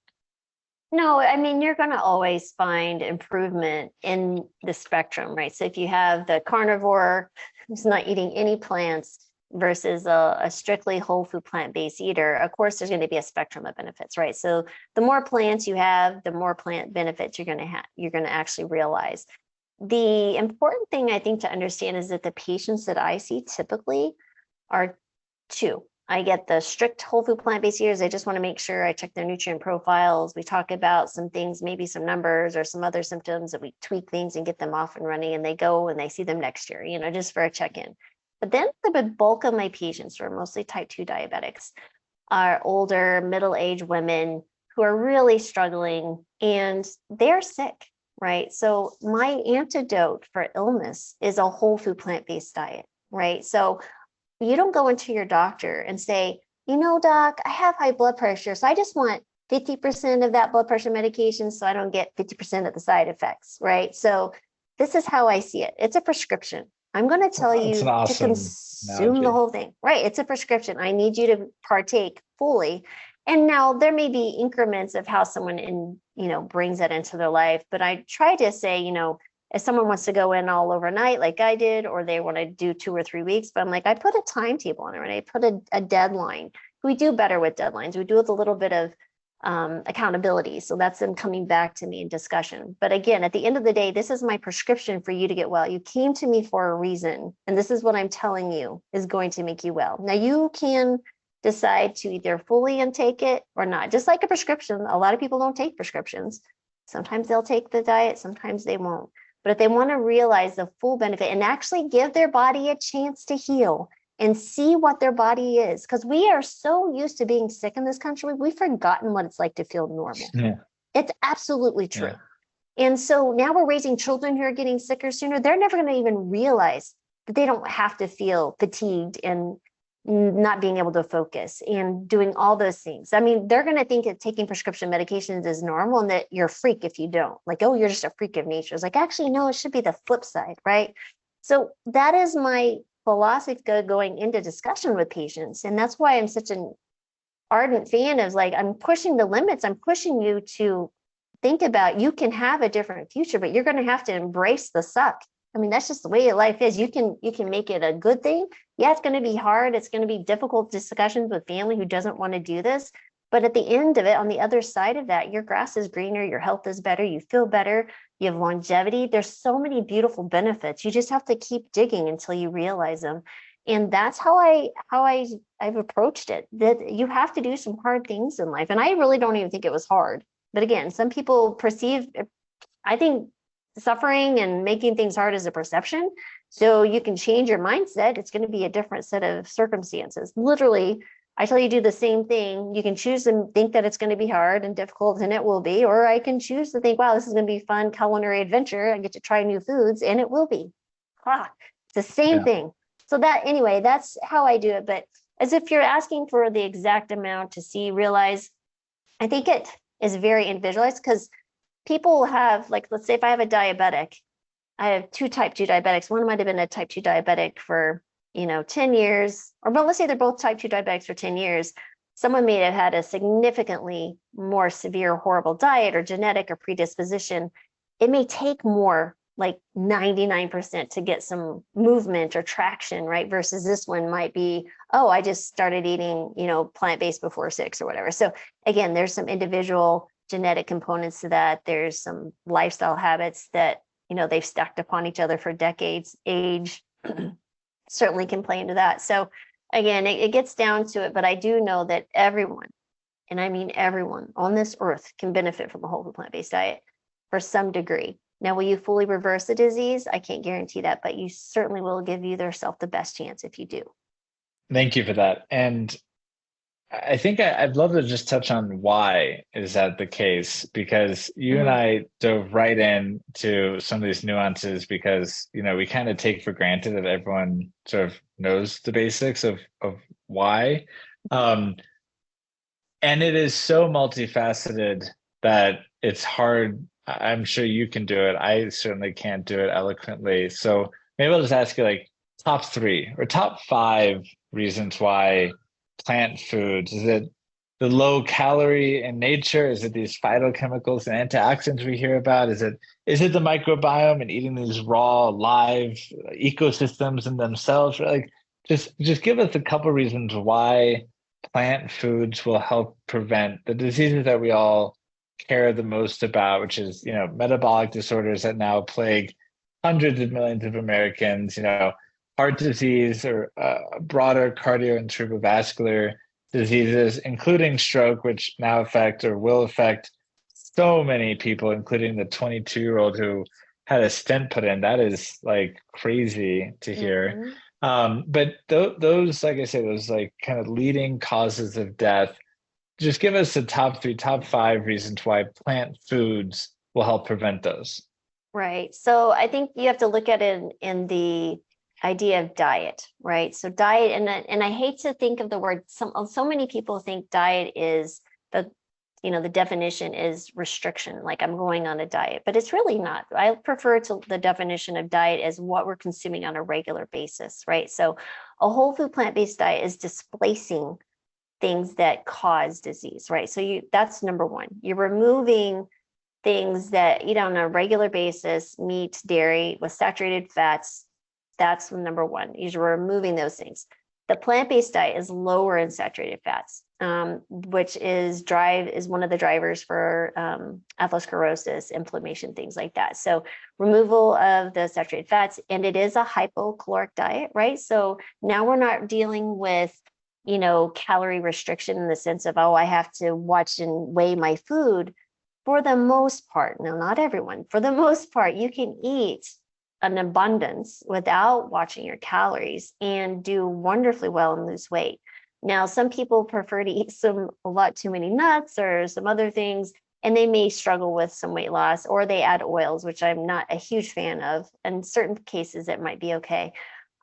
No, I mean, you're going to always find improvement in the spectrum, right? So if you have the carnivore who's not eating any plants versus a strictly whole food plant-based eater, of course, there's going to be a spectrum of benefits, right? So the more plants you have, the more plant benefits you're going to have, you're going to actually realize. The important thing I think to understand is that the patients that I see typically are two. I get the strict whole food plant-based eaters. I just want to make sure I check their nutrient profiles. We talk about some things, maybe some numbers or some other symptoms, that we tweak things and get them off and running, and they go and they see them next year, just for a check-in. But then the bulk of my patients, who are mostly type 2 diabetics, are older, middle-aged women who are really struggling and they're sick, right? So my antidote for illness is a whole food plant-based diet, right? So you don't go into your doctor and say, doc, I have high blood pressure, so I just want 50% of that blood pressure medication so I don't get 50% of the side effects, right? So this is how I see it. It's a prescription. I'm going to tell you to consume the whole thing, right? It's a prescription. I need you to partake fully. And now there may be increments of how someone brings that into their life, but I try to say, if someone wants to go in all overnight like I did, or they want to do 2 or 3 weeks, but I'm like, I put a timetable on it, right? I put a deadline. We do better with deadlines. We do with a little bit of accountability. So that's them coming back to me in discussion. But again, at the end of the day, this is my prescription for you to get well. You came to me for a reason, and this is what I'm telling you is going to make you well. Now you can decide to either fully intake it or not. Just like a prescription, a lot of people don't take prescriptions. Sometimes they'll take the diet, sometimes they won't. But if they want to realize the full benefit and actually give their body a chance to heal and see what their body is, because we are so used to being sick in this country, we've forgotten what it's like to feel normal. Yeah. It's absolutely true. Yeah. And so now we're raising children who are getting sicker sooner. They're never going to even realize that they don't have to feel fatigued and not being able to focus and doing all those things. I mean, they're going to think that taking prescription medications is normal and that you're a freak if you don't. Like, oh, you're just a freak of nature. It's like, actually, no, it should be the flip side, right? So that is my philosophy going into discussion with patients. And that's why I'm such an ardent fan of like, I'm pushing the limits. I'm pushing you to think about, you can have a different future, but you're going to have to embrace the suck. I mean, that's just the way life is. You can make it a good thing. Yeah, it's going to be hard. It's going to be difficult discussions with family who doesn't want to do this. But at the end of it, on the other side of that, your grass is greener, your health is better, you feel better, you have longevity. There's so many beautiful benefits. You just have to keep digging until you realize them. And that's how I've approached it, that you have to do some hard things in life. And I really don't even think it was hard. But again, some people perceive, I think, suffering and making things hard is a perception. So you can change your mindset. It's going to be a different set of circumstances. Literally, I tell you, do the same thing. You can choose to think that it's going to be hard and difficult, and it will be. Or I can choose to think, wow, this is going to be fun culinary adventure. I get to try new foods, and it will be. It's the same thing. So that's how I do it. But as if you're asking for the exact amount to realize, I think it is very individualized, because people have, like, let's say if I have a diabetic, I have two type 2 diabetics. One might have been a type 2 diabetic for, 10 years, or well, let's say they're both type 2 diabetics for 10 years. Someone may have had a significantly more severe, horrible diet or genetic or predisposition. It may take more, like 99% to get some movement or traction, right? Versus this one might be, oh, I just started eating, plant-based before 6 or whatever. So again, there's some individual genetic components to that. There's some lifestyle habits that, they've stacked upon each other for decades. Age certainly can play into that. So again, it gets down to it, but I do know that everyone, and I mean everyone on this earth, can benefit from a whole food plant-based diet for some degree. Now, will you fully reverse the disease? I can't guarantee that, but you certainly will give yourself the best chance if you do. Thank you for that. And I think I'd love to just touch on why is that the case, because you and I dove right into some of these nuances because, we kind of take for granted that everyone sort of knows the basics of why. And it is so multifaceted that it's hard. I'm sure you can do it. I certainly can't do it eloquently. So maybe I'll just ask you like top 3 or top 5 reasons why plant foods. Is it the low calorie in nature? Is it these phytochemicals and antioxidants we hear about? Is it the microbiome and eating these raw live ecosystems in themselves? Like just give us a couple reasons why plant foods will help prevent the diseases that we all care the most about, which is metabolic disorders that now plague hundreds of millions of Americans, heart disease or broader cardio and cerebrovascular diseases, including stroke, which now affect or will affect so many people, including the 22-year-old who had a stent put in. That is like crazy to hear. But those, like I say, those like kind of leading causes of death, just give us the top 3, top 5 reasons why plant foods will help prevent those. Right. So I think you have to look at it in the idea of diet, right? So diet, and I hate to think of the word, so many people think diet is the definition is restriction, like I'm going on a diet, but it's really not. I prefer the definition of diet as what we're consuming on a regular basis, right? So a whole food plant-based diet is displacing things that cause disease, right? So that's number one. You're removing things that eat on a regular basis, meat, dairy with saturated fats. That's number one. You're removing those things. The plant-based diet is lower in saturated fats, which is one of the drivers for atherosclerosis, inflammation, things like that. So removal of the saturated fats, and it is a hypocaloric diet, right? So now we're not dealing with calorie restriction in the sense of, I have to watch and weigh my food. For the most part, now not everyone, for the most part, you can eat an abundance without watching your calories and do wonderfully well and lose weight. Now, some people prefer to eat a lot too many nuts or some other things, and they may struggle with some weight loss, or they add oils, which I'm not a huge fan of. In certain cases, it might be okay.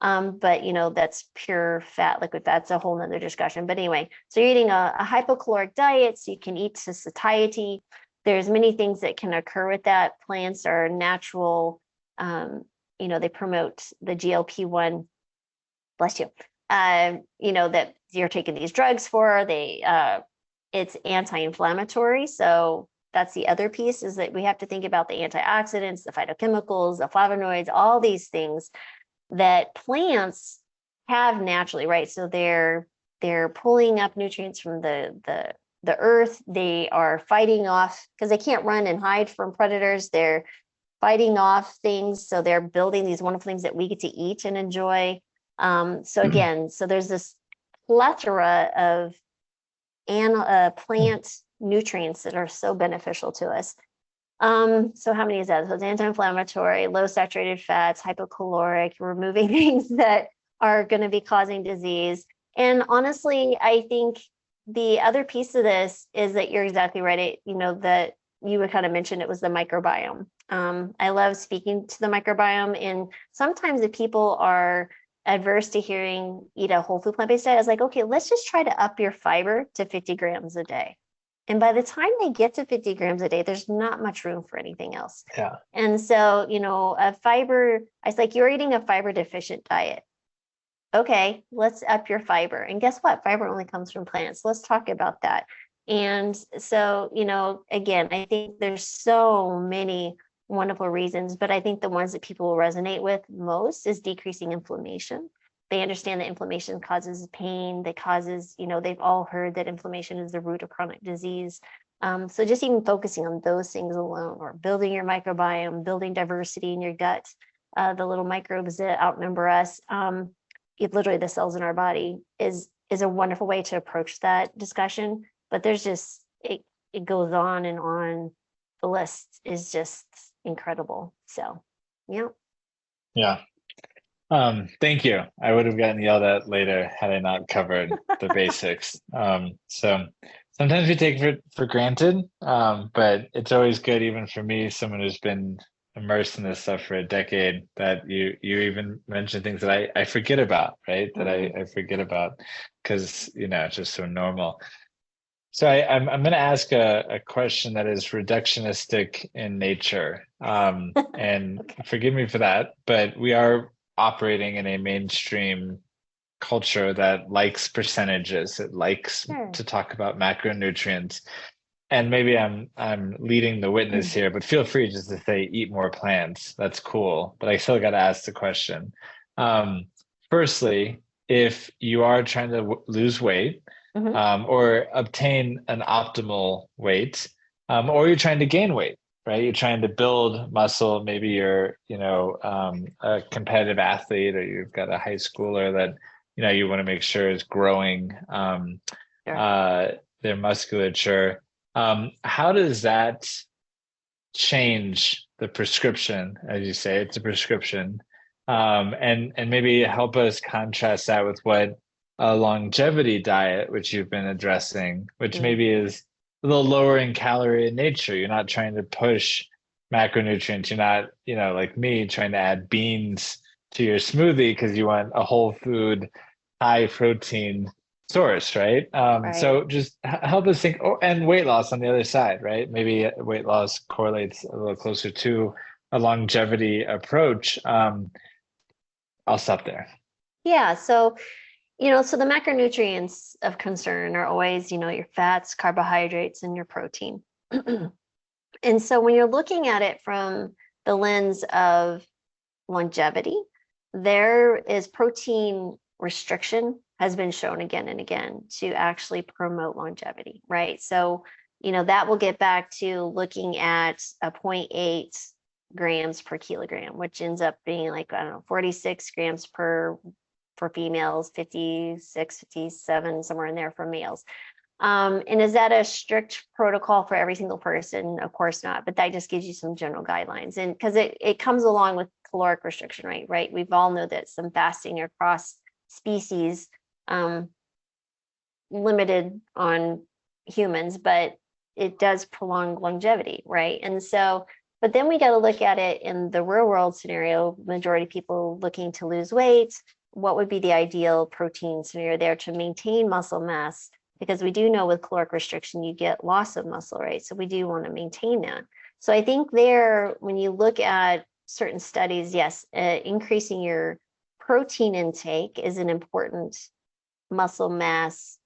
But that's pure fat, liquid fat. It's a whole nother discussion. But anyway, so you're eating a hypocaloric diet, so you can eat to satiety. There's many things that can occur with that. Plants are natural. They promote the GLP-1, bless you, that you're taking these drugs for. It's anti-inflammatory. So that's the other piece, is that we have to think about the antioxidants, the phytochemicals, the flavonoids, all these things that plants have naturally, right? So they're pulling up nutrients from the earth. They are fighting off, because they can't run and hide from predators. They're fighting off things. So they're building these wonderful things that we get to eat and enjoy. So there's this plethora of plant nutrients that are so beneficial to us. So how many is that? So it's anti-inflammatory, low saturated fats, hypocaloric, removing things that are going to be causing disease. And honestly, I think the other piece of this is that you're exactly right. That you would kind of mention, it was the microbiome. I love speaking to the microbiome, and sometimes if people are adverse to hearing eat a whole food plant-based diet, I was like, okay, let's just try to up your fiber to 50 grams a day. And by the time they get to 50 grams a day, there's not much room for anything else. Yeah. And so, a fiber, I was like, you're eating a fiber deficient diet. Okay, let's up your fiber. And guess what? Fiber only comes from plants. Let's talk about that. And so, again, I think there's so many wonderful reasons, but I think the ones that people will resonate with most is decreasing inflammation. They understand that inflammation causes pain, that causes, they've all heard that inflammation is the root of chronic disease. So just even focusing on those things alone, or building your microbiome, building diversity in your gut, the little microbes that outnumber us, literally the cells in our body, is a wonderful way to approach that discussion. But there's just, it goes on and on. The list is just incredible. So, yeah. Yeah. Thank you. I would have gotten yelled at later had I not covered the basics. So sometimes we take it for granted, but it's always good, even for me, someone who's been immersed in this stuff for a decade, that you even mention things that I forget about, right? That I forget about because, it's just so normal. So I'm going to ask a question that is reductionistic in nature. And forgive me for that, but we are operating in a mainstream culture that likes percentages. It likes to talk about macronutrients. And maybe I'm leading the witness here, but feel free just to say eat more plants. That's cool. But I still got to ask the question. Firstly, if you are trying to lose weight, or obtain an optimal weight, or you're trying to gain weight, right? You're trying to build muscle. Maybe you're, a competitive athlete, or you've got a high schooler that, you want to make sure is growing their musculature. How does that change the prescription? As you say, it's a prescription. And maybe help us contrast that with what a longevity diet, which you've been addressing, which maybe is a little lower in calorie in nature. You're not trying to push macronutrients. You're not, like me, trying to add beans to your smoothie because you want a whole food, high protein source, right? So just help us think. Oh, and weight loss on the other side, right? Maybe weight loss correlates a little closer to a longevity approach. I'll stop there. Yeah. So, so the macronutrients of concern are always, your fats, carbohydrates, and your protein. And so when you're looking at it from the lens of longevity, there is protein restriction has been shown again and again to actually promote longevity, right? So, that will get back to looking at a 0.8 grams per kilogram, which ends up being like, 46 grams for females, 56, 57, somewhere in there for males. And is that a strict protocol for every single person? Of course not, but that just gives you some general guidelines. And because it comes along with caloric restriction, right? We've all know that some fasting across species limited on humans, but it does prolong longevity, right? And so, but then we got to look at it in the real world scenario. Majority of people looking to lose weight, what would be the ideal protein scenario there to maintain muscle mass? Because we do know with caloric restriction, you get loss of muscle, right? So we do want to maintain that. So I think there, when you look at certain studies, yes, increasing your protein intake is an important muscle mass.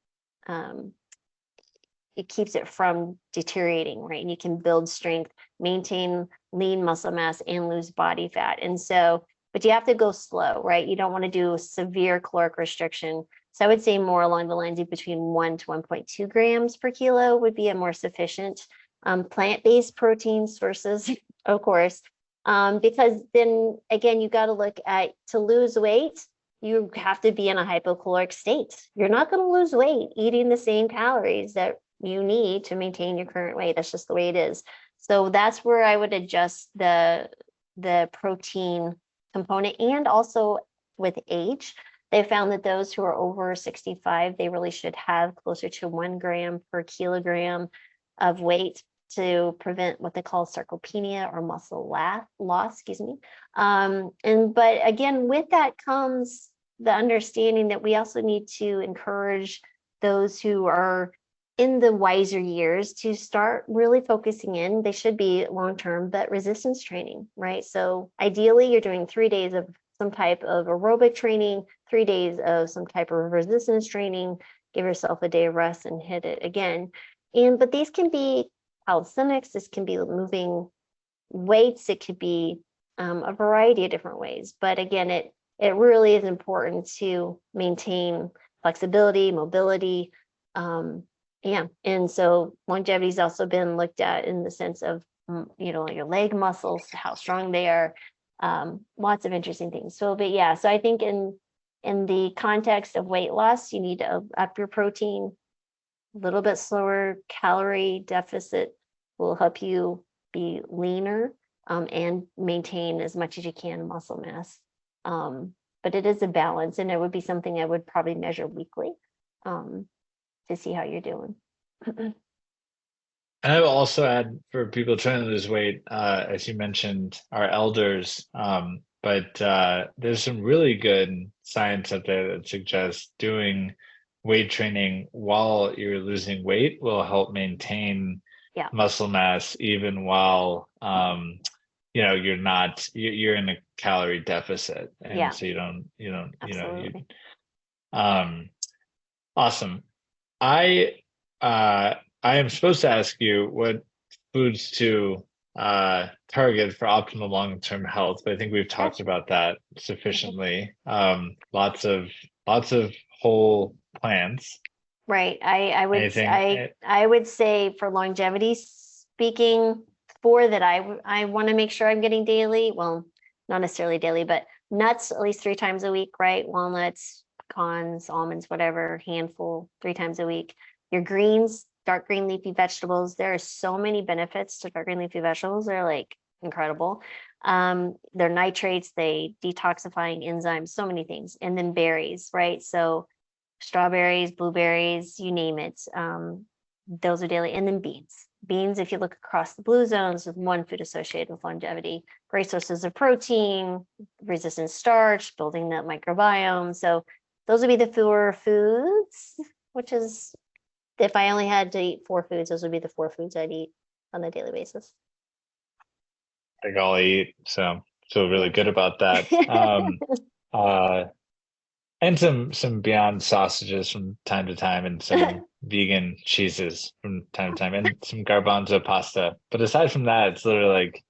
It keeps it from deteriorating, right? And you can build strength, maintain lean muscle mass, and lose body fat. And so, but you have to go slow, right? You don't want to do severe caloric restriction. So I would say more along the lines of between 1 to 1.2 grams per kilo would be a more sufficient plant-based protein sources, of course, because then again, you got to look at, to lose weight, you have to be in a hypocaloric state. You're not going to lose weight eating the same calories that you need to maintain your current weight. That's just the way it is. So that's where I would adjust the protein component. And also with age, they found that those who are over 65, they really should have closer to 1 gram per kilogram of weight to prevent what they call sarcopenia or muscle loss, but again, with that comes the understanding that we also need to encourage those who are in the wiser years to start really focusing in. They should be long-term, but resistance training, right? So ideally, you're doing 3 days of some type of aerobic training, 3 days of some type of resistance training, give yourself a day of rest and hit it again. But these can be calisthenics, this can be moving weights, it could be a variety of different ways. But again, it really is important to maintain flexibility, mobility. And so longevity has also been looked at in the sense of, your leg muscles, how strong they are, lots of interesting things. So I think in the context of weight loss, you need to up your protein, a little bit slower calorie deficit will help you be leaner, and maintain as much as you can muscle mass. But it is a balance, and it would be something I would probably measure weekly, to see how you're doing. And I will also add for people trying to lose weight, as you mentioned, our elders, but there's some really good science out there that suggests doing weight training while you're losing weight will help maintain muscle mass even while you're in a calorie deficit, and so you don't Absolutely. awesome. I am supposed to ask you what foods to target for optimal long-term health, but I think we've talked about that sufficiently. Lots of whole plants. Right. I would say for longevity speaking, four that I want to make sure I'm getting daily. Well, not necessarily daily, but nuts at least 3 times a week, right? Walnuts, pecans, almonds, whatever, handful 3 times a week. Your greens, dark green leafy vegetables. There are so many benefits to dark green leafy vegetables. They're like incredible. They're nitrates, they detoxifying enzymes, so many things. And then berries, right? So strawberries, blueberries, you name it. Those are daily. And then beans. Beans, if you look across the blue zones, is one food associated with longevity. Great sources of protein, resistant starch, building that microbiome. So those would be the 4 foods, which is, if I only had to eat 4 foods, those would be the 4 foods I'd eat on a daily basis. Like I'll eat, so feel really good about that. And some Beyond sausages from time to time, and some vegan cheeses from time to time, and some garbanzo pasta. But aside from that, it's literally like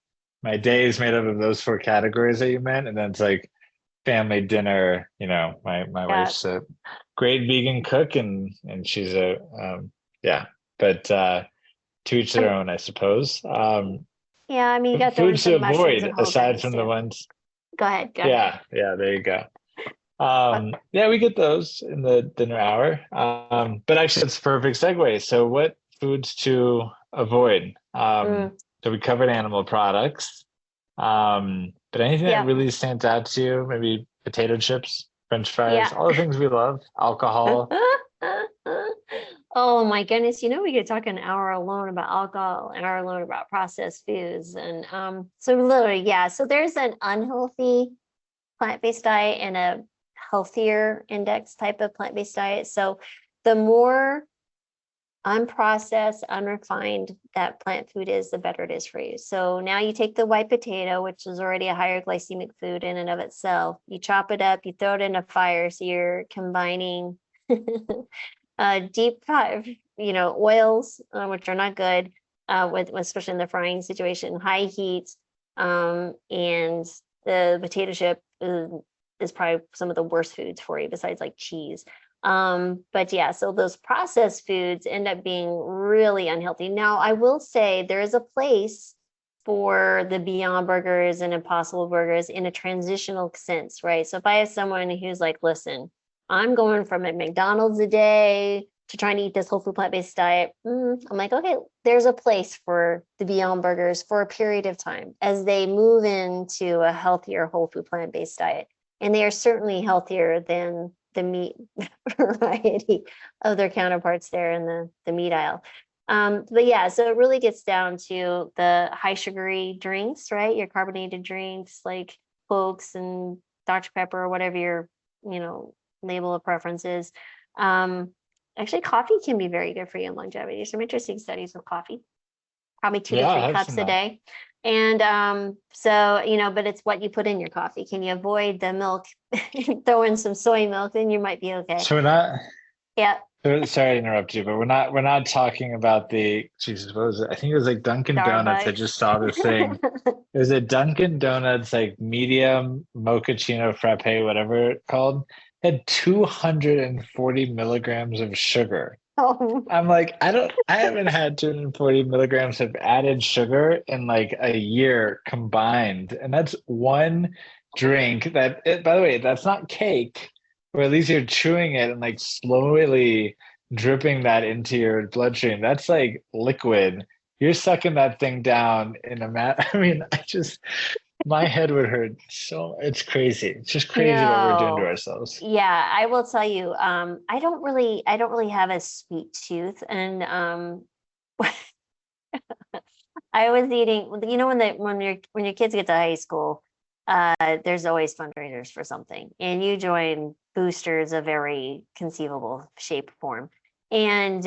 my day is made up of those 4 categories that you meant, and then it's like family dinner. My wife's a great vegan cook, and she's a but to each their own, I suppose. Yeah, I mean, you got foods to avoid aside from too. the ones. Go ahead. Yeah, there you go. We get those in the dinner hour. But actually, it's a perfect segue. So, what foods to avoid? So we covered animal products. But anything that really stands out to you? Maybe potato chips, French fries, all the things we love. Alcohol. Oh my goodness! We could talk an hour alone about alcohol, an hour alone about processed foods, and so literally, So there's an unhealthy plant-based diet and a healthier index type of plant-based diet. So the more unprocessed, unrefined that plant food is, the better it is for you. So now you take the white potato, which is already a higher glycemic food in and of itself, you chop it up, you throw it in a fire. So you're combining deep oils, which are not good, with especially in the frying situation, high heat, and the potato chip is probably some of the worst foods for you besides like cheese. So those processed foods end up being really unhealthy. Now, I will say there is a place for the Beyond Burgers and Impossible Burgers in a transitional sense, right? So if I have someone who's like, listen, I'm going from a McDonald's a day to trying to eat this whole food plant-based diet, I'm like, okay, there's a place for the Beyond Burgers for a period of time as they move into a healthier whole food plant-based diet. And they are certainly healthier than the meat variety of their counterparts there in the meat aisle. So it really gets down to the high sugary drinks, right? Your carbonated drinks like Cokes and Dr. Pepper or whatever your, label of preference is. Actually, coffee can be very good for you in longevity. There's some interesting studies with coffee, probably 2 to Yeah, I 3 have cups seen a that. day. And so, but it's what you put in your coffee. Can you avoid the milk? Throw in some soy milk, then you might be okay. So we're not. Yeah, Sorry to interrupt you, but we're not talking about the Jesus. What was it? I think it was like Dunkin' Donuts. I Starbucks. just saw this thing. It was a Dunkin' Donuts like medium mochaccino frappe, whatever it called. It had 240 milligrams of sugar. Oh, I'm like, I haven't had 240 milligrams of added sugar in like a year combined. And that's one drink by the way, that's not cake, or at least you're chewing it and like slowly dripping that into your bloodstream. That's like liquid. You're sucking that thing down in a I mean, my head would hurt. So it's crazy. It's just crazy what we're doing to no. ourselves. Yeah, I will tell you, I don't really have a sweet tooth. And I was eating, when your kids get to high school, there's always fundraisers for something, and you join boosters of every conceivable shape form. And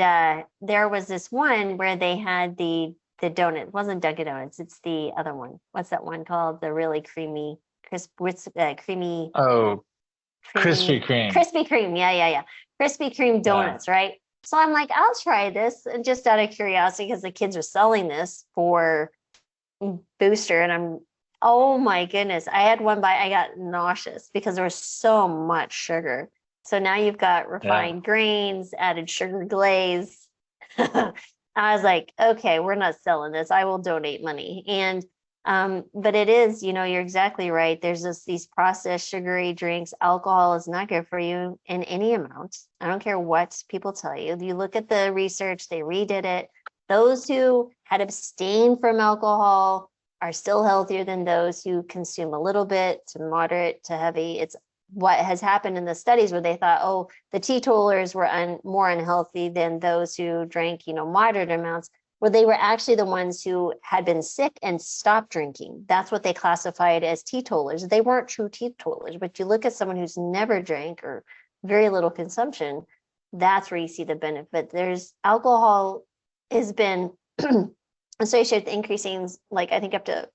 there was this one where they had the donut. It wasn't Dunkin' Donuts, it's the other one. What's that one called? The really creamy, crisp, creamy, Oh, Krispy creamy, Kreme. Krispy Kreme. Yeah. Krispy Kreme Yeah. donuts, right? So I'm like, I'll try this, and just out of curiosity, because the kids are selling this for booster, and oh my goodness, I had one bite, I got nauseous because there was so much sugar. So now you've got Yeah. refined grains, added sugar glaze. I was like, okay, we're not selling this. I will donate money. And but it is, you're exactly right. There's these processed sugary drinks. Alcohol is not good for you in any amount. I don't care what people tell you. You look at the research, they redid it. Those who had abstained from alcohol are still healthier than those who consume a little bit to moderate to heavy. It's what has happened in the studies where they thought, oh, the teetotalers were more unhealthy than those who drank, moderate amounts, where they were actually the ones who had been sick and stopped drinking. That's what they classified as teetotalers. They weren't true teetotalers, but you look at someone who's never drank or very little consumption, that's where you see the benefit. There's alcohol has been associated with increasing, like I think up to,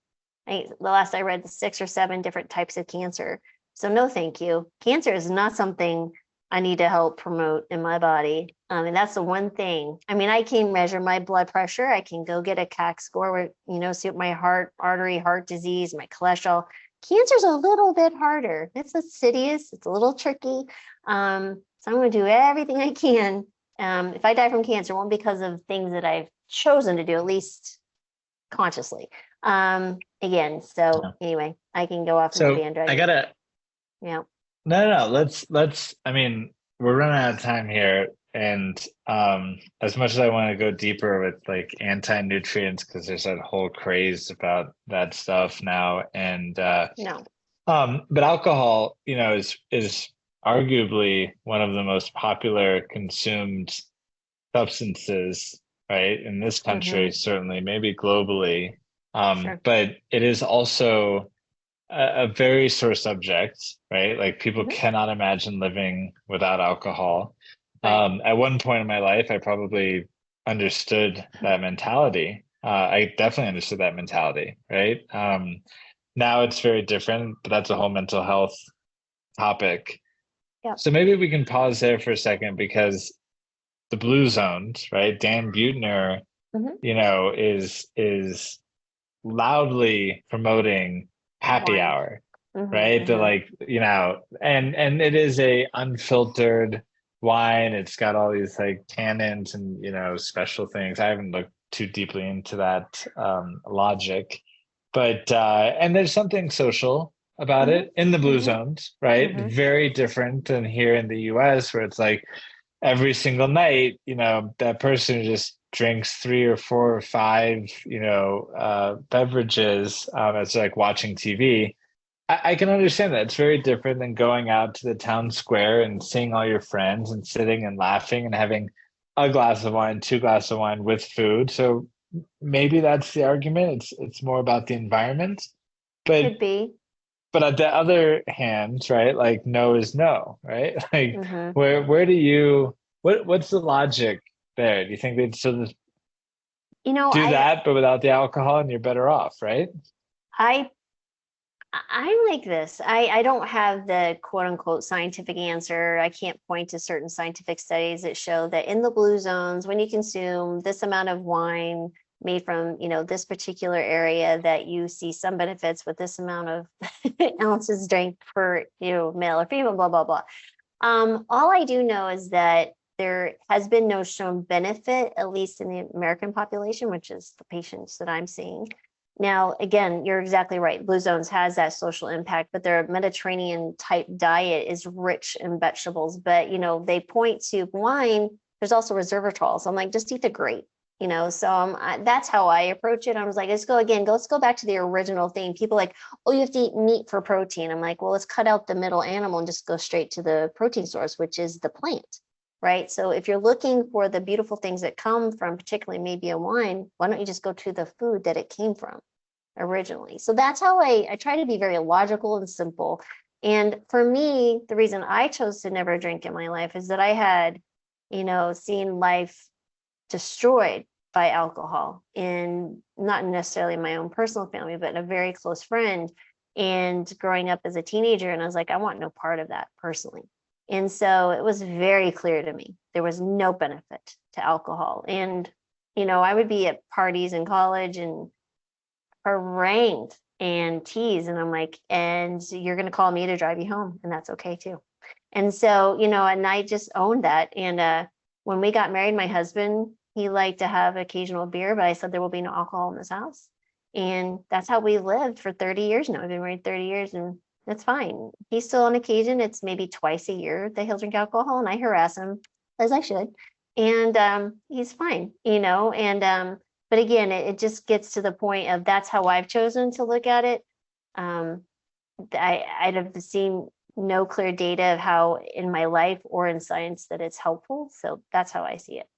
the last I read, 6 or 7 different types of cancer. So no, thank you. Cancer is not something I need to help promote in my body. And that's the one thing. I mean, I can measure my blood pressure. I can go get a CAC score where, see what my heart disease, my cholesterol. Cancer's a little bit harder. It's insidious. It's a little tricky. So I'm going to do everything I can. If I die from cancer, it won't be because of things that I've chosen to do, at least consciously. Again, so anyway, I can go off in the bandwagon. I gotta. Yeah. No. Let's. I mean, we're running out of time here, and as much as I want to go deeper with like anti-nutrients, because there's that whole craze about that stuff now, and No. but alcohol, is arguably one of the most popular consumed substances, right, in this country, certainly, maybe globally. Sure. But it is also a very sore subject, right? Like people cannot imagine living without alcohol. Right. At one point in my life, I probably understood that mentality. I definitely understood that mentality, right? Now it's very different, but that's a whole mental health topic. Yeah. So maybe we can pause there for a second, because the Blue Zones, right? Dan Buettner, is loudly promoting happy Wine. hour, right? That like, and it is a unfiltered wine. It's got all these like tannins and special things. I haven't looked too deeply into that logic, but and there's something social about it in the Blue Zones, right? Very different than here in the US, where it's like every single night, that person just drinks 3 or 4 or 5, beverages. It's like watching TV. I can understand that. It's very different than going out to the town square and seeing all your friends and sitting and laughing and having a glass of wine, 2 glasses of wine with food. So maybe that's the argument. It's more about the environment. But Could be. But on the other hand, right, like no is no, right? Like where do you what's the logic there? Do you think they'd sort of You know, do that, but without the alcohol, and you're better off, right? I I'm like this. I don't have the quote unquote scientific answer. I can't point to certain scientific studies that show that in the blue zones, when you consume this amount of wine made from, this particular area, that you see some benefits with this amount of ounces drank per, male or female, blah, blah, blah. All I do know is that there has been no shown benefit, at least in the American population, which is the patients that I'm seeing. Now, again, you're exactly right. Blue Zones has that social impact, but their Mediterranean type diet is rich in vegetables. But, they point to wine. There's also resveratrol. So I'm like, just eat the grape, So that's how I approach it. I was like, let's go back to the original thing. People like, oh, you have to eat meat for protein. I'm like, well, let's cut out the middle animal and just go straight to the protein source, which is the plant. Right. So if you're looking for the beautiful things that come from particularly maybe a wine, why don't you just go to the food that it came from originally? So that's how I try to be very logical and simple. And for me, the reason I chose to never drink in my life is that I had, seen life destroyed by alcohol, and not necessarily my own personal family, but a very close friend. And growing up as a teenager, and I was like, I want no part of that personally. And so it was very clear to me there was no benefit to alcohol. And, I would be at parties in college and harangued and teased. And I'm like, and you're going to call me to drive you home. And that's okay too. And so, and I just owned that. And when we got married, my husband, he liked to have occasional beer, but I said there will be no alcohol in this house. And that's how we lived for 30 years now. We've been married 30 years, and that's fine. He's still on occasion. It's maybe twice a year that he'll drink alcohol, and I harass him as I should. And he's fine, but again, it just gets to the point of that's how I've chosen to look at it. I'd have seen no clear data of how in my life or in science that it's helpful. So that's how I see it.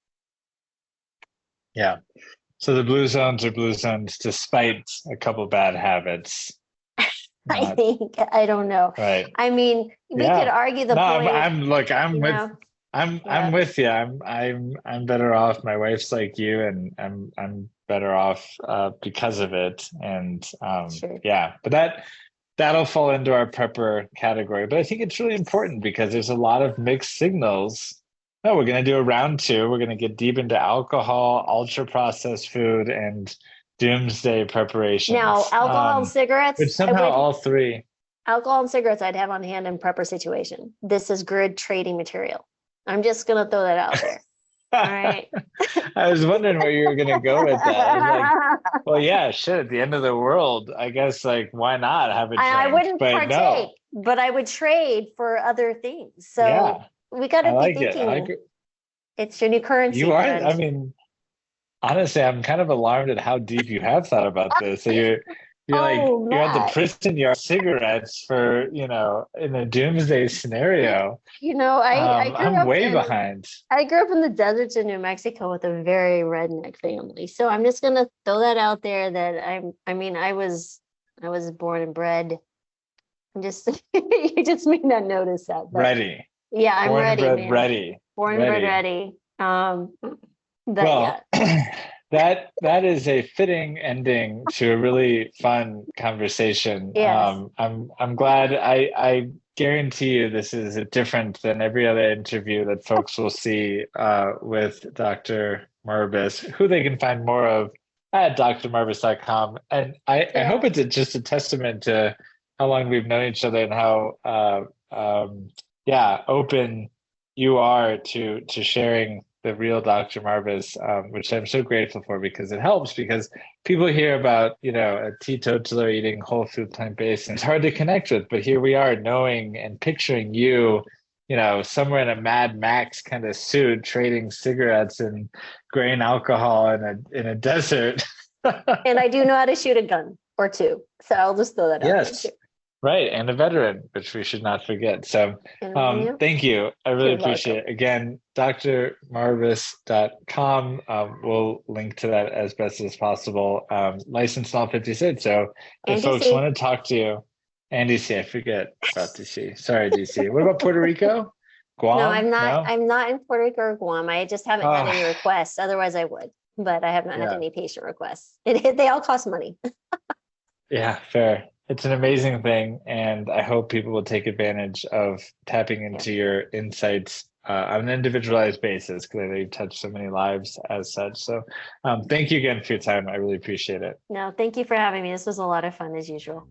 Yeah. So the blue zones are blue zones despite a couple bad habits. I don't know. Right. I mean, we could argue the point. I'm with you. I'm better off. My wife's like you, and I'm better off because of it. And Sure. but that'll fall into our prepper category. But I think it's really important because there's a lot of mixed signals. No, we're going to do a round two. We're going to get deep into alcohol, ultra processed food, and doomsday preparation. Now, alcohol and cigarettes. But somehow all three. Alcohol and cigarettes I'd have on hand in prepper situation. This is grid trading material. I'm just going to throw that out there. All right. I was wondering where you were going to go with that. I was like, well, yeah, shit, at the end of the world, I guess, like, why not have a drink? I wouldn't partake, no. but I would trade for other things. So we got to be thinking it's your new currency. You are, friend. I mean, honestly, I'm kind of alarmed at how deep you have thought about this. So you're at the prison yard cigarettes for, in a doomsday scenario. I'm way behind. I grew up in the deserts of New Mexico with a very redneck family. So I'm just going to throw that out there that I was born and bred. I'm just, you just may not notice that. But ready. Yeah, I'm born ready. And bred, man. ready. Born and bred ready. That is a fitting ending to a really fun conversation. Yes. I'm glad. I guarantee you this is different than every other interview that folks will see with Dr. Marbas, who they can find more of at drmarbas.com. And I hope it's just a testament to how long we've known each other and how open you are to sharing the real Dr. Marbas, which I'm so grateful for, because it helps, because people hear about, a teetotaler eating whole food plant-based, and it's hard to connect with, but here we are knowing and picturing you, somewhere in a Mad Max kind of suit, trading cigarettes and grain alcohol in a desert. And I do know how to shoot a gun or two. So I'll just throw that out there too. Right. And a veteran, which we should not forget. So thank you. I really appreciate it. Again, drmarbas.com. We'll link to that as best as possible. Licensed in all 50 states. So if folks want to talk to you, and DC, I forget about DC. Sorry, DC. What about Puerto Rico? Guam? No, I'm not. No? I'm not in Puerto Rico or Guam. I just haven't had any Ah, requests. Otherwise, I would, but I have not had yeah. any patient requests. They all cost money. Yeah, fair. It's an amazing thing, and I hope people will take advantage of tapping Yeah. into your insights on an individualized basis because I know you've touched so many lives as such. So, thank you again for your time. I really appreciate it. No, thank you for having me. This was a lot of fun as usual.